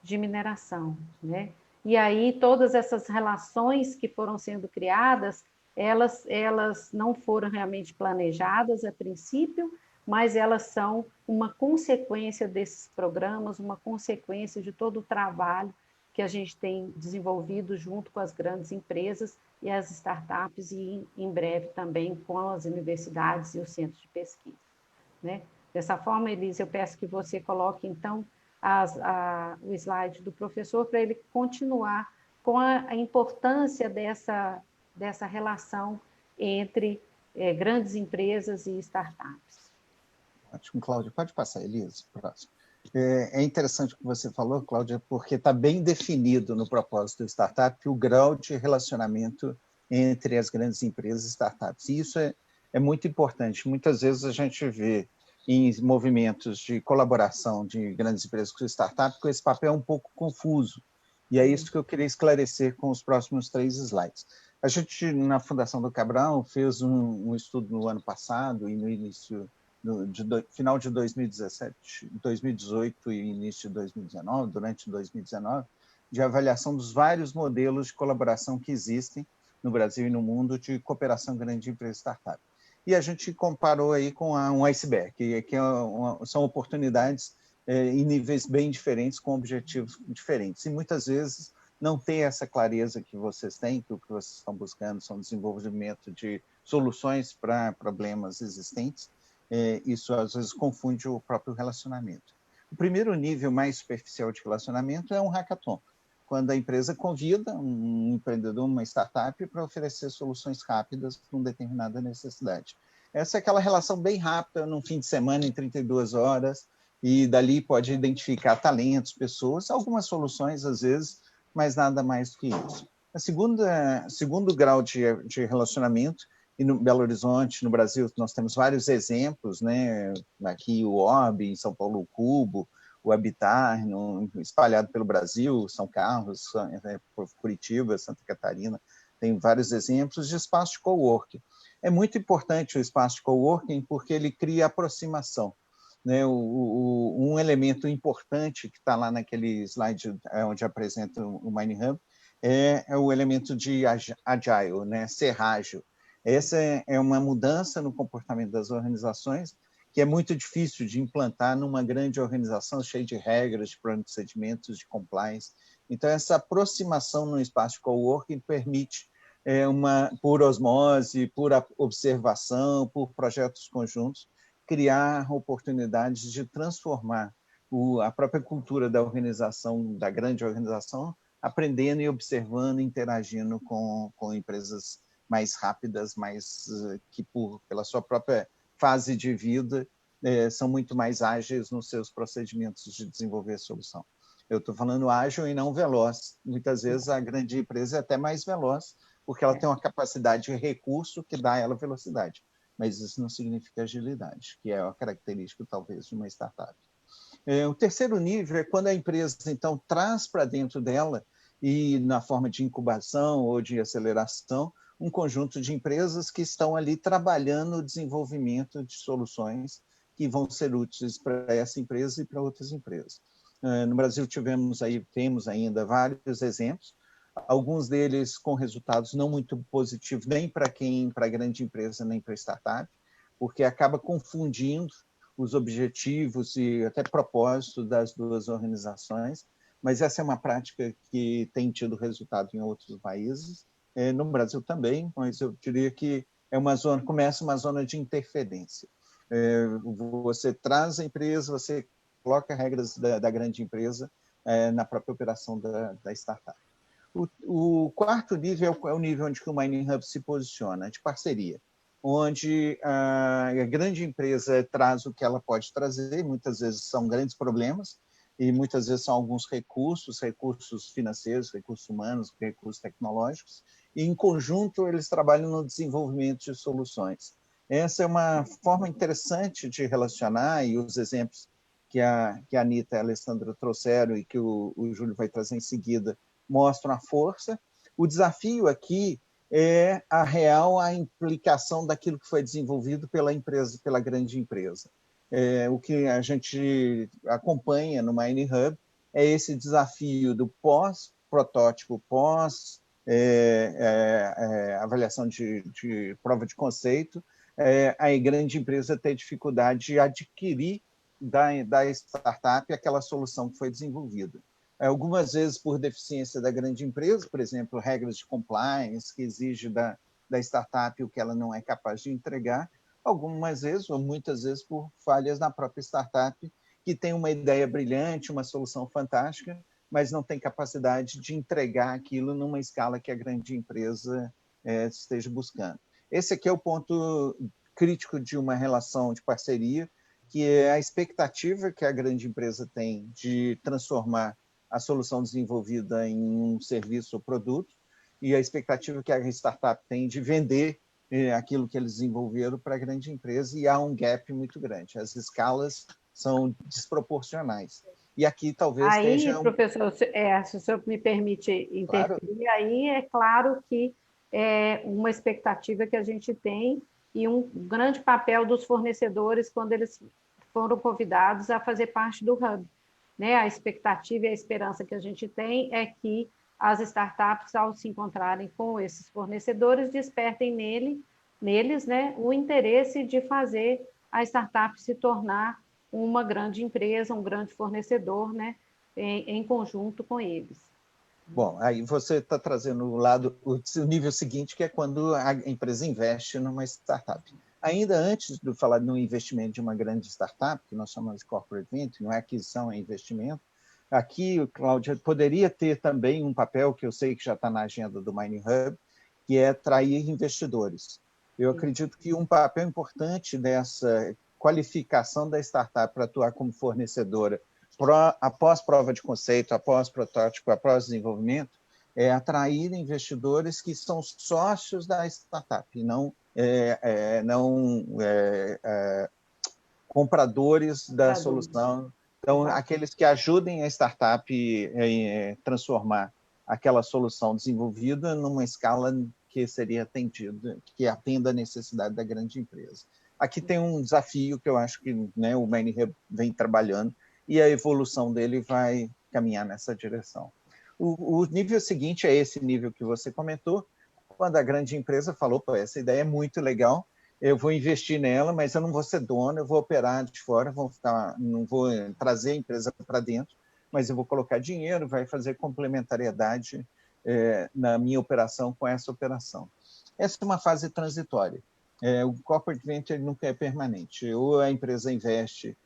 [SPEAKER 3] de mineração, né? E aí todas essas relações que foram sendo criadas, elas não foram realmente planejadas a princípio, mas elas são uma consequência desses programas, uma consequência de todo o trabalho que a gente tem desenvolvido junto com as grandes empresas e as startups e, em breve, também com as universidades e os centros de pesquisa. Né? Dessa forma, Elise, eu peço que você coloque, então, o slide do professor para ele continuar com a importância dessa relação entre grandes empresas e startups.
[SPEAKER 7] Ótimo, Cláudia. Pode passar, Elise, próximo. É interessante o que você falou, Cláudia, porque está bem definido no propósito do startup o grau de relacionamento entre as grandes empresas e startups. E isso é muito importante. Muitas vezes a gente vê em movimentos de colaboração de grandes empresas com startups com esse papel um pouco confuso. E é isso que eu queria esclarecer com os próximos 3 slides. A gente, na Fundação do Cabral, fez um estudo no ano passado e no início final de 2017, 2018 e início de 2019, durante 2019, de avaliação dos vários modelos de colaboração que existem no Brasil e no mundo de cooperação grande empresa startup. E a gente comparou aí com um iceberg, que são oportunidades em níveis bem diferentes, com objetivos diferentes. E muitas vezes não tem essa clareza que vocês têm, que o que vocês estão buscando são desenvolvimento de soluções para problemas existentes. Isso às vezes confunde o próprio relacionamento. O primeiro nível mais superficial de relacionamento é um hackathon, quando a empresa convida um empreendedor, uma startup, para oferecer soluções rápidas para uma determinada necessidade. Essa é aquela relação bem rápida, num fim de semana, em 32 horas, e dali pode identificar talentos, pessoas, algumas soluções às vezes, mas nada mais do que isso. O segundo grau de relacionamento e no Belo Horizonte, no Brasil, nós temos vários exemplos, né? Aqui o Orbe, em São Paulo o Cubo, o Habitar, espalhado pelo Brasil, São Carlos, Curitiba, Santa Catarina, tem vários exemplos de espaço de coworking. É muito importante o espaço de coworking porque ele cria aproximação, né? Um elemento importante que está lá naquele slide onde apresenta o MineHub é o elemento de agile, né? Ser ágil. Essa é uma mudança no comportamento das organizações que é muito difícil de implantar numa grande organização cheia de regras, de procedimentos, de compliance. Então, essa aproximação no espaço de coworking permite, por osmose, por observação, por projetos conjuntos, criar oportunidades de transformar a própria cultura da organização, da grande organização, aprendendo e observando, interagindo com empresas mais rápidas, que pela sua própria fase de vida são muito mais ágeis nos seus procedimentos de desenvolver a solução. Eu estou falando ágil e não veloz. Muitas vezes a grande empresa é até mais veloz, porque ela tem uma capacidade de recurso que dá a ela velocidade. Mas isso não significa agilidade, que é a característica, talvez, de uma startup. O terceiro nível é quando a empresa, então, traz para dentro dela, e na forma de incubação ou de aceleração, um conjunto de empresas que estão ali trabalhando o desenvolvimento de soluções que vão ser úteis para essa empresa e para outras empresas. No Brasil temos ainda vários exemplos, alguns deles com resultados não muito positivos, nem para a grande empresa, nem para a startup, porque acaba confundindo os objetivos e até propósito das duas organizações, mas essa é uma prática que tem tido resultado em outros países, no Brasil também, mas eu diria que começa uma zona de interferência. Você traz a empresa, você coloca regras da grande empresa na própria operação da startup. O quarto nível é o nível onde o MineHub se posiciona, de parceria, onde a grande empresa traz o que ela pode trazer, muitas vezes são grandes problemas, e muitas vezes são alguns recursos financeiros, recursos humanos, recursos tecnológicos, e em conjunto eles trabalham no desenvolvimento de soluções. Essa é uma forma interessante de relacionar, e os exemplos que a Anita e a Alessandra trouxeram e que o Júlio vai trazer em seguida mostram a força. O desafio aqui é a implicação daquilo que foi desenvolvido pela grande empresa. O que a gente acompanha no MineHub é esse desafio do pós-protótipo, avaliação de prova de conceito, a grande empresa ter dificuldade de adquirir da startup aquela solução que foi desenvolvida. Algumas vezes por deficiência da grande empresa, por exemplo, regras de compliance que exige da startup o que ela não é capaz de entregar, algumas vezes, ou muitas vezes, por falhas na própria startup, que tem uma ideia brilhante, uma solução fantástica, mas não tem capacidade de entregar aquilo numa escala que a grande empresa esteja buscando. Esse aqui é o ponto crítico de uma relação de parceria, que é a expectativa que a grande empresa tem de transformar a solução desenvolvida em um serviço ou produto, e a expectativa que a startup tem de vender aquilo que eles desenvolveram para a grande empresa, e há um gap muito grande. As escalas são desproporcionais. E aqui talvez esteja...
[SPEAKER 3] Professor, se o senhor me permite interferir, claro. Aí é claro que é uma expectativa que a gente tem e um grande papel dos fornecedores quando eles foram convidados a fazer parte do Hub. Né? A expectativa e a esperança que a gente tem é que as startups, ao se encontrarem com esses fornecedores, despertem neles, né, o interesse de fazer a startup se tornar uma grande empresa, um grande fornecedor, né, em conjunto com eles.
[SPEAKER 7] Bom, aí você está trazendo o nível seguinte, que é quando a empresa investe numa startup. Ainda antes de falar no investimento de uma grande startup, que nós chamamos de corporate venture, não é aquisição, é investimento, aqui, Cláudia, poderia ter também um papel que eu sei que já está na agenda do MineHub, que é atrair investidores. Eu acredito que um papel importante dessa qualificação da startup para atuar como fornecedora após prova de conceito, após protótipo, após desenvolvimento, é atrair investidores que são sócios da startup, e não compradores da solução. Então, aqueles que ajudem a startup a transformar aquela solução desenvolvida numa escala que seria atendida, que atenda a necessidade da grande empresa. Aqui tem um desafio que eu acho que, né, o MineHub vem trabalhando e a evolução dele vai caminhar nessa direção. O nível seguinte é esse nível que você comentou, quando a grande empresa falou, pô, essa ideia é muito legal, eu vou investir nela, mas eu não vou ser dono, eu vou operar de fora, não vou trazer a empresa para dentro, mas eu vou colocar dinheiro, vai fazer complementariedade na minha operação com essa operação. Essa é uma fase transitória. O corporate venture nunca é permanente. Ou a empresa investe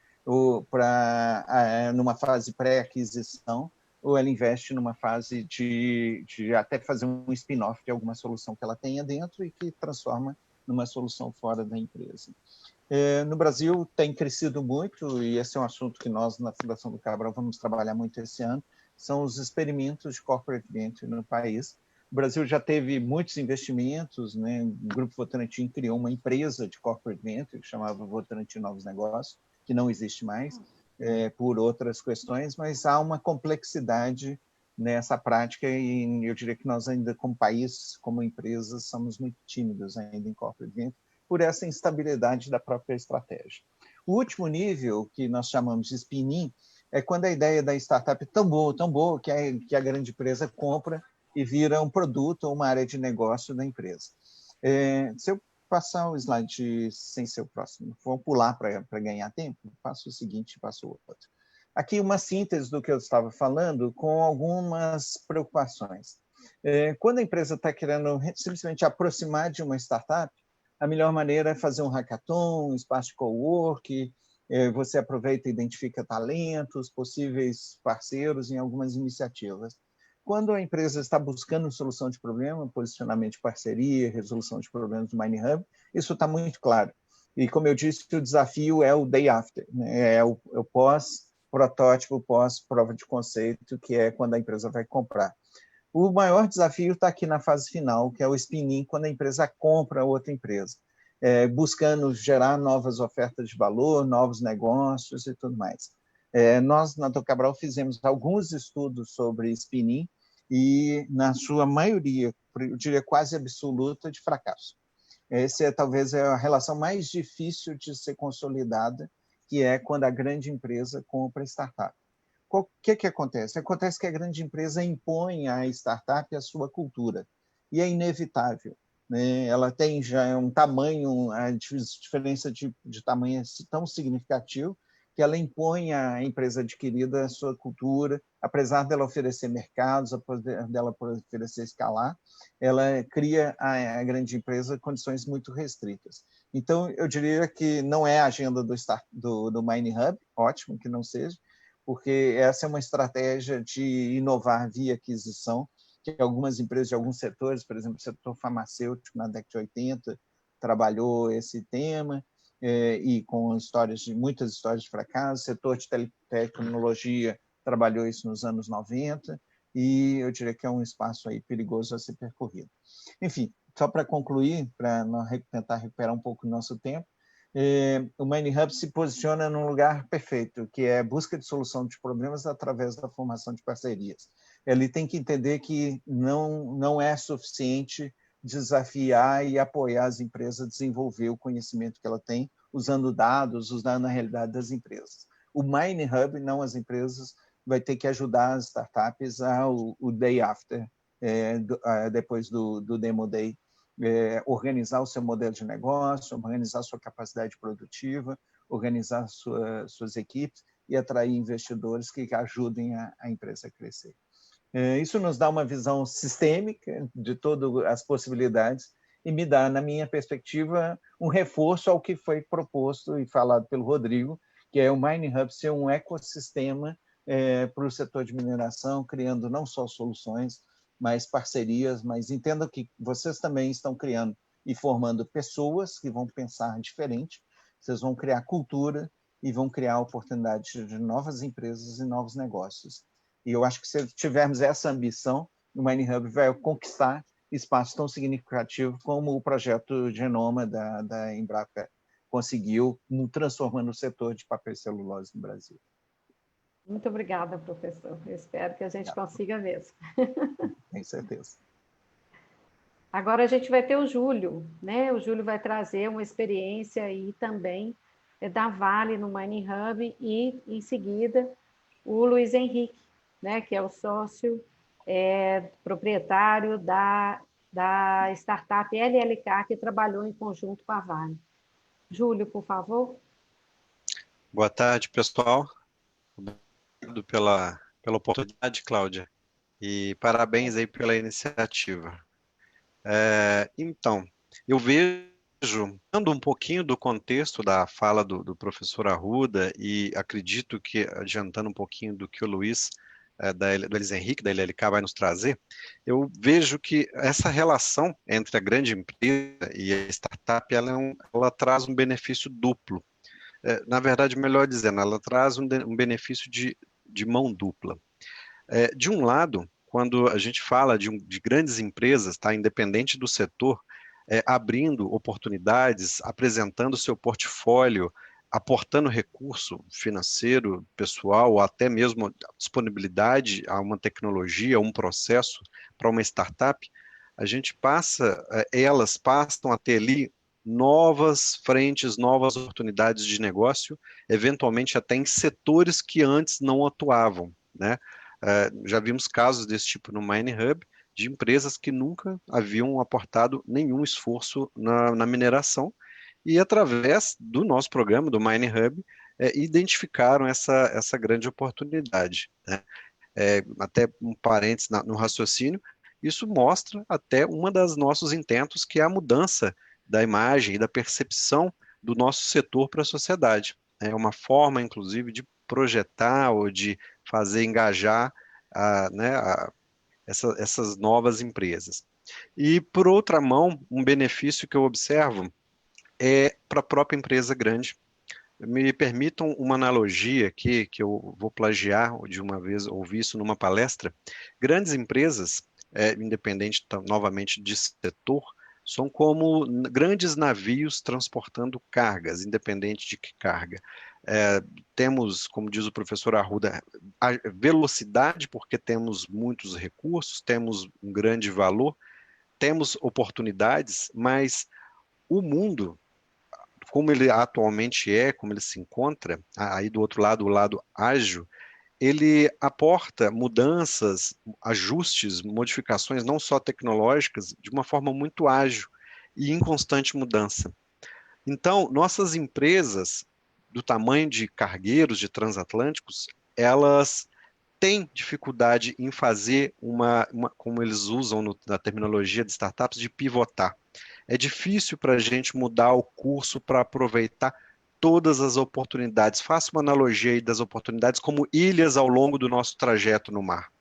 [SPEAKER 7] numa fase pré-aquisição, ou ela investe numa fase de até fazer um spin-off de alguma solução que ela tenha dentro e que transforma numa solução fora da empresa. No Brasil tem crescido muito, e esse é um assunto que nós, na Fundação do Cabral, vamos trabalhar muito esse ano, são os experimentos de corporate venture no país. O Brasil já teve muitos investimentos, né? O Grupo Votorantim criou uma empresa de corporate venture que chamava Votorantim Novos Negócios, que não existe mais, por outras questões, mas há uma complexidade nessa prática e eu diria que nós ainda, como país, como empresas, somos muito tímidos ainda em corporate venture por essa instabilidade da própria estratégia. O último nível, que nós chamamos de spin-in, é quando a ideia da startup é tão boa que a grande empresa compra e vira um produto ou uma área de negócio da empresa. Se eu passar o slide sem ser o próximo, vou pular para ganhar tempo, passo o seguinte e passo o outro. Aqui uma síntese do que eu estava falando com algumas preocupações. Quando a empresa está querendo simplesmente aproximar de uma startup, a melhor maneira é fazer um hackathon, um espaço de co-work, você aproveita e identifica talentos, possíveis parceiros em algumas iniciativas. Quando a empresa está buscando solução de problema, posicionamento de parceria, resolução de problemas do MineHub, isso está muito claro. E, como eu disse, o desafio é o day after, né? É o pós-protótipo, pós-prova de conceito, que é quando a empresa vai comprar. O maior desafio está aqui na fase final, que é o spin-in, quando a empresa compra outra empresa, buscando gerar novas ofertas de valor, novos negócios e tudo mais. Nós, na Cabral, fizemos alguns estudos sobre spin-in e, na sua maioria, eu diria quase absoluta, de fracasso. Essa talvez é a relação mais difícil de ser consolidada, que é quando a grande empresa compra startup. O que acontece? Acontece que a grande empresa impõe à startup a sua cultura, e é inevitável, né? Ela tem já um tamanho, a diferença de tamanho é tão significativo que ela impõe à empresa adquirida a sua cultura, apesar dela oferecer mercados, apesar dela oferecer escalar, ela cria a grande empresa condições muito restritas. Então, eu diria que não é a agenda do MineHub, ótimo que não seja, porque essa é uma estratégia de inovar via aquisição, que algumas empresas de alguns setores, por exemplo, o setor farmacêutico, na década de 80, trabalhou esse tema, e com muitas histórias de fracasso. O setor de tecnologia trabalhou isso nos anos 90, e eu diria que é um espaço aí perigoso a ser percorrido. Enfim, só para concluir, para tentar recuperar um pouco do nosso tempo, o MineHub se posiciona num lugar perfeito, que é a busca de solução de problemas através da formação de parcerias. Ele tem que entender que não é suficiente desafiar e apoiar as empresas a desenvolver o conhecimento que ela tem, usando dados, usando a realidade das empresas. O MineHub, não as empresas, vai ter que ajudar as startups o day after, depois do Demo Day, organizar o seu modelo de negócio, organizar a sua capacidade produtiva, organizar suas equipes e atrair investidores que ajudem a empresa a crescer. Isso nos dá uma visão sistêmica de todas as possibilidades e me dá, na minha perspectiva, um reforço ao que foi proposto e falado pelo Rodrigo, que é o MineHub ser um ecossistema para o setor de mineração, criando não só soluções, mas parcerias, mas entendam que vocês também estão criando e formando pessoas que vão pensar diferente, vocês vão criar cultura e vão criar oportunidades de novas empresas e novos negócios. E eu acho que se tivermos essa ambição, o MineHub vai conquistar espaço tão significativo como o projeto Genoma da Embrapa conseguiu, transformando o setor de papel e celulose no Brasil.
[SPEAKER 3] Muito obrigada, professor. Eu espero que a gente consiga mesmo.
[SPEAKER 7] Tenho certeza.
[SPEAKER 3] Agora a gente vai ter o Júlio, né? O Júlio vai trazer uma experiência aí também da Vale no Mining Hub e, em seguida, o Luiz Henrique, né? Que é o sócio proprietário da startup LLK, que trabalhou em conjunto com a Vale. Júlio, por favor.
[SPEAKER 8] Boa tarde, pessoal. Obrigado pela oportunidade, Cláudia, e parabéns aí pela iniciativa. Então, eu vejo, dando um pouquinho do contexto da fala do professor Arruda, e acredito que, adiantando um pouquinho do que o Luiz, do Luiz Henrique, da LLK, vai nos trazer, eu vejo que essa relação entre a grande empresa e a startup, ela traz um benefício duplo. Na verdade, melhor dizendo, ela traz um benefício de mão dupla. De um lado, quando a gente fala de grandes empresas, tá, independente do setor, abrindo oportunidades, apresentando seu portfólio, aportando recurso financeiro, pessoal, ou até mesmo disponibilidade a uma tecnologia, a um processo para uma startup, elas passam a ter ali novas frentes, novas oportunidades de negócio, eventualmente até em setores que antes não atuavam, né? Já vimos casos desse tipo no Mining Hub, de empresas que nunca haviam aportado nenhum esforço na mineração, e através do nosso programa, do Mining Hub, identificaram essa grande oportunidade, né? Até um parênteses no raciocínio, isso mostra até uma das nossos intentos, que é a mudança da imagem e da percepção do nosso setor para a sociedade. É uma forma, inclusive, de projetar ou de fazer engajar essas novas empresas. E, por outra mão, um benefício que eu observo é para a própria empresa grande. Me permitam uma analogia aqui, que eu vou plagiar de uma vez, ouvi isso numa palestra. Grandes empresas, independente novamente de setor, são como grandes navios transportando cargas, independente de que carga. Temos, como diz o professor Arruda, a velocidade, porque temos muitos recursos, temos um grande valor, temos oportunidades, mas o mundo, como ele atualmente como ele se encontra, aí do outro lado, o lado ágil, ele aporta mudanças, ajustes, modificações, não só tecnológicas, de uma forma muito ágil e em constante mudança. Então, nossas empresas, do tamanho de cargueiros, de transatlânticos, elas têm dificuldade em fazer como eles usam na terminologia de startups, de pivotar. É difícil para a gente mudar o curso para aproveitar todas as oportunidades. Faço uma analogia aí das oportunidades como ilhas ao longo do nosso trajeto no mar.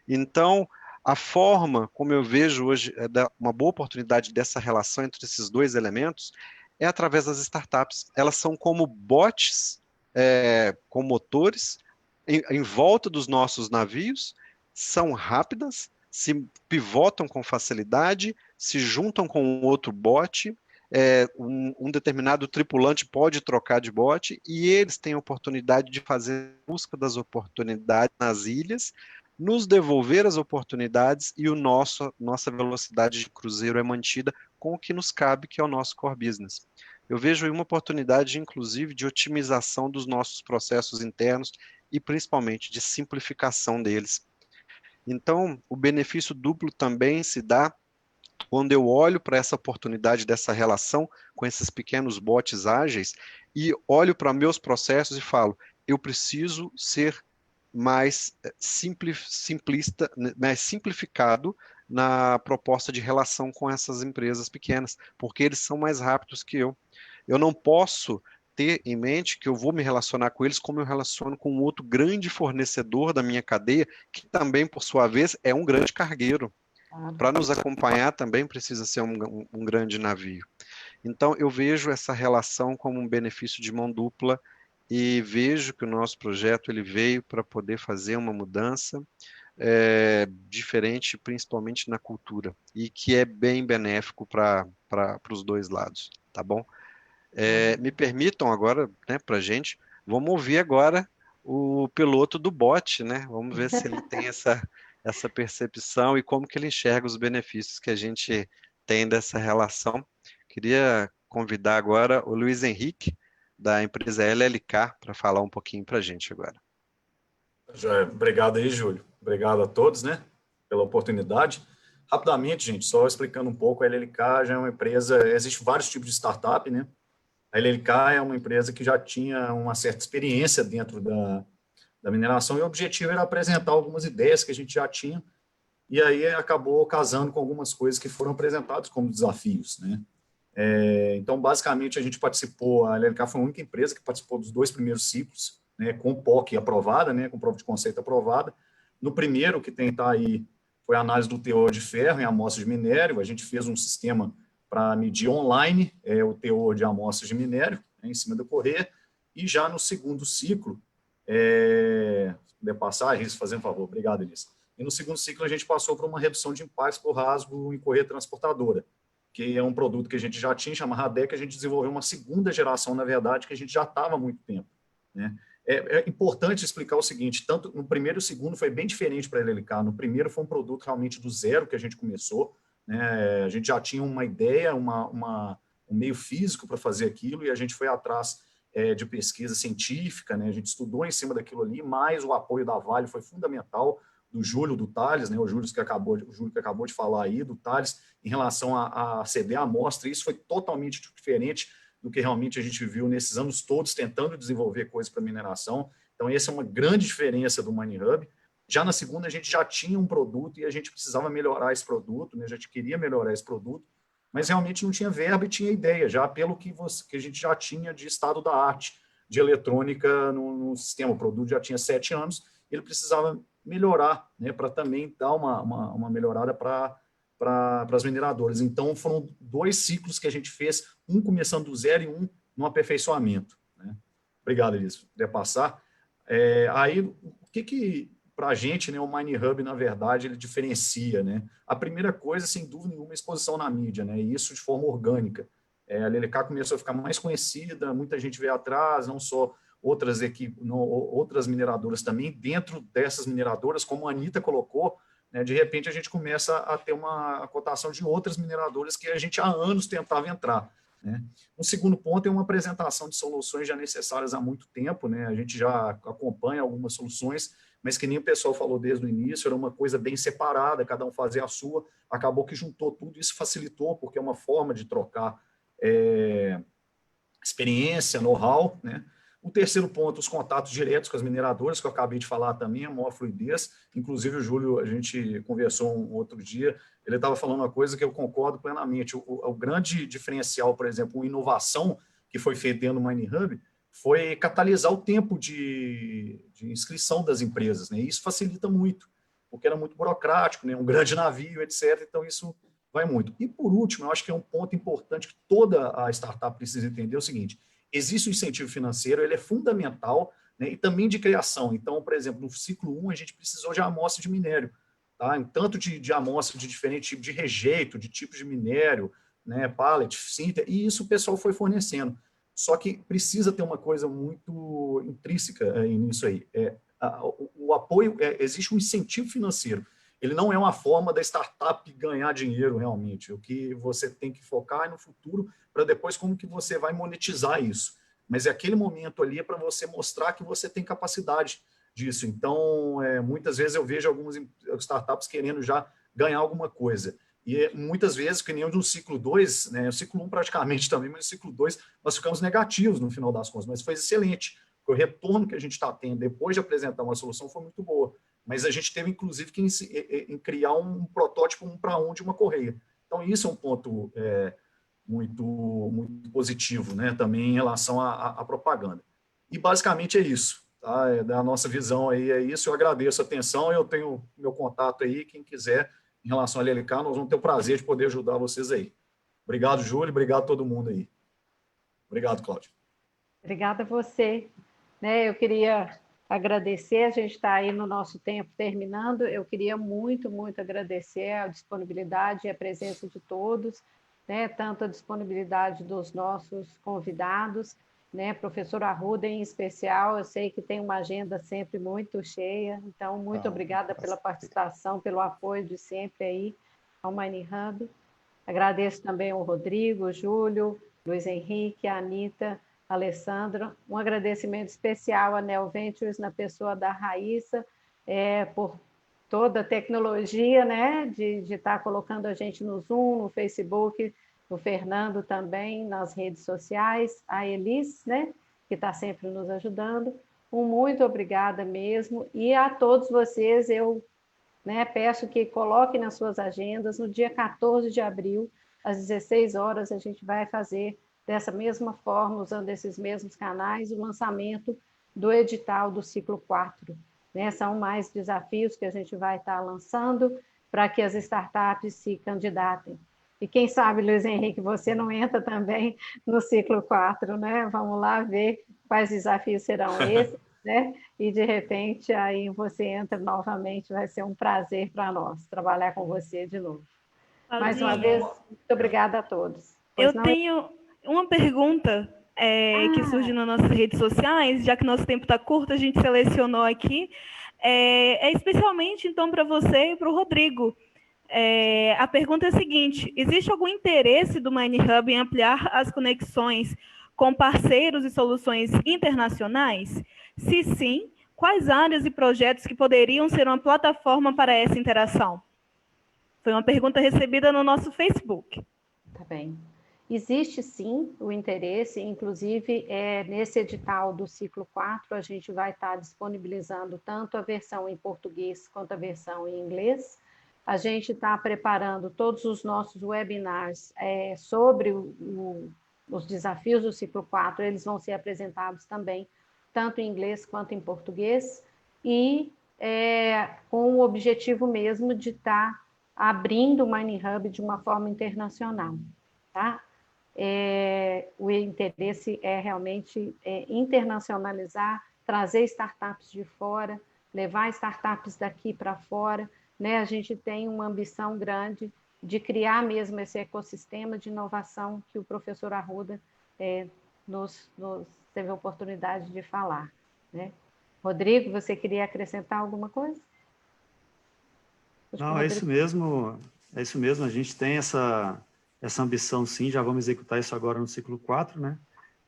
[SPEAKER 8] Então, a forma como eu vejo hoje uma boa oportunidade dessa relação entre esses dois elementos é através das startups. Elas são como botes com motores em volta dos nossos navios, são rápidas, se pivotam com facilidade, se juntam com outro bote, um determinado tripulante pode trocar de bote, e eles têm a oportunidade de fazer busca das oportunidades nas ilhas, nos devolver as oportunidades, e nossa velocidade de cruzeiro é mantida com o que nos cabe, que é o nosso core business. Eu vejo aí uma oportunidade, inclusive, de otimização dos nossos processos internos e principalmente de simplificação deles. Então, o benefício duplo também se dá quando eu olho para essa oportunidade dessa relação com esses pequenos bots ágeis e olho para meus processos e falo, eu preciso ser mais simplista, mais simplificado na proposta de relação com essas empresas pequenas, porque eles são mais rápidos que eu. Eu não posso ter em mente que eu vou me relacionar com eles como eu relaciono com um outro grande fornecedor da minha cadeia, que também, por sua vez, é um grande cargueiro. Para nos acompanhar também precisa ser um grande navio. Então, eu vejo essa relação como um benefício de mão dupla, e vejo que o nosso projeto ele veio para poder fazer uma mudança, diferente, principalmente na cultura, e que é bem benéfico para os dois lados, tá bom? Me permitam agora, né, para a gente, vamos ouvir agora o piloto do bot, né? Vamos ver se ele tem essa percepção e como que ele enxerga os benefícios que a gente tem dessa relação. Queria convidar agora o Luiz Henrique, da empresa LLK, para falar um pouquinho para a gente agora.
[SPEAKER 9] Obrigado aí, Júlio. Obrigado a todos, né, pela oportunidade. Rapidamente, gente, só explicando um pouco, a LLK já é uma empresa, existem vários tipos de startup, né? A LLK é uma empresa que já tinha uma certa experiência dentro da mineração e o objetivo era apresentar algumas ideias que a gente já tinha e aí acabou casando com algumas coisas que foram apresentadas como desafios, né? Então, basicamente, a gente participou, a LLK foi a única empresa que participou dos 2 primeiros ciclos, né, com POC aprovada, né, com prova de conceito aprovada. No primeiro, que tem tá aí, foi a análise do teor de ferro em amostras de minério. A gente fez um sistema para medir online o teor de amostras de minério, né, em cima do correia. E já no segundo ciclo, se puder passar, Elis, fazendo um favor, obrigado, Elis. E no segundo ciclo, a gente passou por uma redução de impactos por rasgo em correia transportadora, que é um produto que a gente já tinha, chama Radec, a gente desenvolveu uma segunda geração, na verdade, que a gente já estava há muito tempo, né? É importante explicar o seguinte, tanto no primeiro e o segundo foi bem diferente para a LLK. No primeiro foi um produto realmente do zero que a gente começou, né? A gente já tinha uma ideia, um meio físico para fazer aquilo, e a gente foi atrás de pesquisa científica, né? A gente estudou em cima daquilo ali, mas o apoio da Vale foi fundamental, do Júlio, do Thales, né? O Júlio que acabou de falar aí, do Thales, em relação a ceder a amostra. Isso foi totalmente diferente do que realmente a gente viu nesses anos todos tentando desenvolver coisas para mineração. Então, essa é uma grande diferença do MineHub. Já na segunda, a gente já tinha um produto e a gente precisava melhorar esse produto, né? A gente queria melhorar esse produto, mas realmente não tinha verba e tinha ideia, já pelo que a gente já tinha de estado da arte, de eletrônica no sistema. O produto já tinha 7 anos, ele precisava melhorar, né, para também dar uma melhorada para as mineradoras. Então, foram 2 ciclos que a gente fez, um começando do zero e um no aperfeiçoamento, né? Obrigado, Elis, se puder passar. Aí, o que para a gente, né, o MineHub, na verdade, ele diferencia, né? A primeira coisa, sem dúvida nenhuma, é a exposição na mídia, né? E isso de forma orgânica. A LLK começou a ficar mais conhecida, muita gente veio atrás, não só outras equipes, outras mineradoras também, dentro dessas mineradoras, como a Anitta colocou, né, de repente a gente começa a ter uma cotação de outras mineradoras que a gente há anos tentava entrar, né? Um segundo ponto é uma apresentação de soluções já necessárias há muito tempo, né? A gente já acompanha algumas soluções, mas que nem o pessoal falou desde o início, era uma coisa bem separada, cada um fazia a sua, acabou que juntou tudo, isso facilitou, porque é uma forma de trocar experiência, know-how, né? O terceiro ponto, os contatos diretos com as mineradoras, que eu acabei de falar também, a maior fluidez. Inclusive, o Júlio, a gente conversou um outro dia, ele estava falando uma coisa que eu concordo plenamente. O grande diferencial, por exemplo, uma inovação que foi feita dentro do MineHub foi catalisar o tempo de inscrição das empresas, né? E isso facilita muito, porque era muito burocrático, né? Um grande navio, etc. Então, isso vai muito. E, por último, eu acho que é um ponto importante que toda a startup precisa entender o seguinte: existe o incentivo financeiro, ele é fundamental, né, e também de criação. Então, por exemplo, no ciclo 1, a gente precisou de amostra de minério, tá? Tanto de amostra de diferente tipo de rejeito, de tipos de minério, né, pallet, sinter, e isso o pessoal foi fornecendo. Só que precisa ter uma coisa muito intrínseca nisso aí. O apoio, existe um incentivo financeiro. Ele não é uma forma da startup ganhar dinheiro realmente. O que você tem que focar é no futuro, para depois como que você vai monetizar isso. Mas aquele momento ali para você mostrar que você tem capacidade disso. Então, muitas vezes eu vejo algumas startups querendo já ganhar alguma coisa. E muitas vezes, que nem no ciclo 2, né, o ciclo 1 praticamente também, mas no ciclo 2 nós ficamos negativos no final das contas, mas foi excelente. Porque o retorno que a gente está tendo depois de apresentar uma solução foi muito boa. Mas a gente teve, inclusive, que em criar um protótipo 1-para-1 de uma correia. Então, isso é um ponto muito, muito positivo, né, também em relação à propaganda. E, basicamente, é isso. Tá? Da nossa visão aí é isso. Eu agradeço a atenção. Eu tenho meu contato aí. Quem quiser, em relação à LLK, nós vamos ter o prazer de poder ajudar vocês aí. Obrigado, Júlio. Obrigado a todo mundo aí. Obrigado, Cláudio.
[SPEAKER 3] Obrigada a você. Eu queria agradecer, a gente está aí no nosso tempo terminando, eu queria muito, muito agradecer a disponibilidade e a presença de todos, né, tanto a disponibilidade dos nossos convidados, né, professor Arruda em especial, eu sei que tem uma agenda sempre muito cheia, então muito obrigada pela participação, pelo apoio de sempre aí ao MineHub. Agradeço também ao Rodrigo, o Júlio, Luiz Henrique, a Anita, Alessandro, um agradecimento especial à Neo Ventures, na pessoa da Raíssa, por toda a tecnologia, né, de estar colocando a gente no Zoom, no Facebook, o Fernando também, nas redes sociais, a Elis, né, que está sempre nos ajudando. Muito obrigada mesmo, e a todos vocês, eu, né, peço que coloquem nas suas agendas, no dia 14 de abril, às 16 horas, a gente vai fazer dessa mesma forma, usando esses mesmos canais, o lançamento do edital do ciclo 4. Né? São mais desafios que a gente vai estar lançando para que as startups se candidatem. E quem sabe, Luiz Henrique, você não entra também no ciclo 4, né? Vamos lá ver quais desafios serão esses, né? E, de repente, aí você entra novamente, vai ser um prazer para nós trabalhar com você de novo.
[SPEAKER 2] Claudinha,
[SPEAKER 3] mais uma vez, muito obrigada a todos.
[SPEAKER 2] Eu tenho uma pergunta que surge nas nossas redes sociais, já que nosso tempo está curto, a gente selecionou aqui, especialmente, então, para você e para o Rodrigo. A pergunta é a seguinte: existe algum interesse do MineHub em ampliar as conexões com parceiros e soluções internacionais? Se sim, quais áreas e projetos que poderiam ser uma plataforma para essa interação? Foi uma pergunta recebida no nosso Facebook.
[SPEAKER 3] Tá bem. Existe sim o interesse, inclusive nesse edital do ciclo 4, a gente vai estar disponibilizando tanto a versão em português quanto a versão em inglês. A gente está preparando todos os nossos webinars sobre os desafios do ciclo 4, eles vão ser apresentados também, tanto em inglês quanto em português, e com o objetivo mesmo de estar abrindo o MineHub de uma forma internacional. Tá? O interesse é realmente internacionalizar, trazer startups de fora, levar startups daqui para fora, né? A gente tem uma ambição grande de criar mesmo esse ecossistema de inovação que o professor Arruda nos teve a oportunidade de falar. Né? Rodrigo, você queria acrescentar alguma coisa?
[SPEAKER 4] Não, é isso mesmo, a gente tem essa ambição sim, já vamos executar isso agora no ciclo 4, né?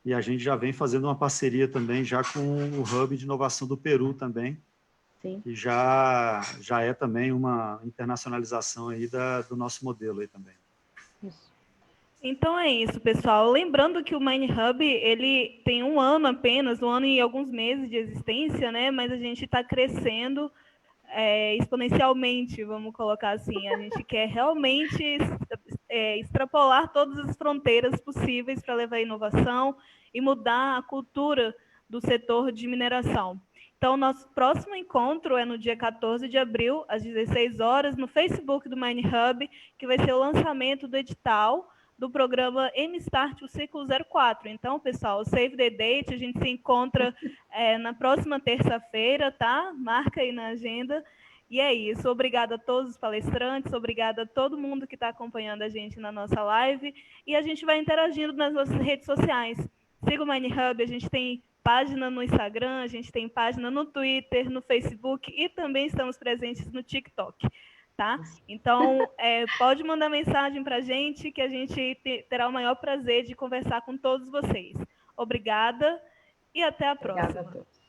[SPEAKER 4] E a gente já vem fazendo uma parceria também já com o Hub de Inovação do Peru também,
[SPEAKER 3] sim.
[SPEAKER 4] Que já é também uma internacionalização aí do nosso modelo aí também.
[SPEAKER 3] Isso.
[SPEAKER 2] Então é isso, pessoal. Lembrando que o MineHub, ele tem um ano apenas, 1 ano e alguns meses de existência, né? Mas a gente está crescendo exponencialmente, vamos colocar assim. A gente quer realmente extrapolar todas as fronteiras possíveis para levar inovação e mudar a cultura do setor de mineração. Então, nosso próximo encontro é no dia 14 de abril, às 16 horas, no Facebook do MineHub, que vai ser o lançamento do edital do programa MStart, o ciclo 04. Então, pessoal, save the date, a gente se encontra na próxima terça-feira, tá? Marca aí na agenda. E é isso. Obrigada a todos os palestrantes, obrigada a todo mundo que está acompanhando a gente na nossa live. E a gente vai interagindo nas nossas redes sociais. Siga o MineHub, a gente tem página no Instagram, a gente tem página no Twitter, no Facebook e também estamos presentes no TikTok. Tá? Então, pode mandar mensagem para a gente, que a gente terá o maior prazer de conversar com todos vocês. Obrigada e até a próxima.
[SPEAKER 3] Obrigada a todos.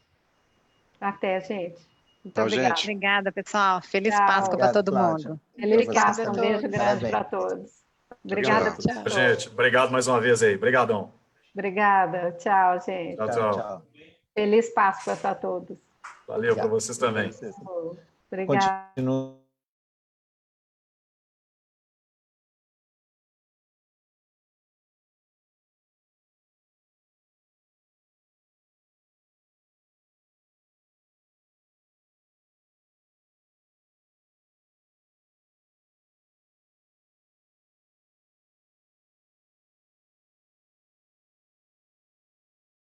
[SPEAKER 3] Até, gente.
[SPEAKER 5] Muito obrigada.
[SPEAKER 8] Gente.
[SPEAKER 5] Obrigada, pessoal. Feliz
[SPEAKER 3] Tchau.
[SPEAKER 5] Páscoa para todo
[SPEAKER 7] Cláudia.
[SPEAKER 5] mundo.
[SPEAKER 3] Feliz Páscoa, um
[SPEAKER 5] a
[SPEAKER 3] beijo
[SPEAKER 5] todos.
[SPEAKER 3] grande para todos. Obrigada.
[SPEAKER 9] Tchau. Gente, obrigado mais uma vez aí. Obrigadão.
[SPEAKER 3] Obrigada. Tchau, gente.
[SPEAKER 9] Tchau.
[SPEAKER 3] Feliz Páscoa para todos.
[SPEAKER 9] Valeu para vocês também.
[SPEAKER 3] Obrigada.
[SPEAKER 7] Continua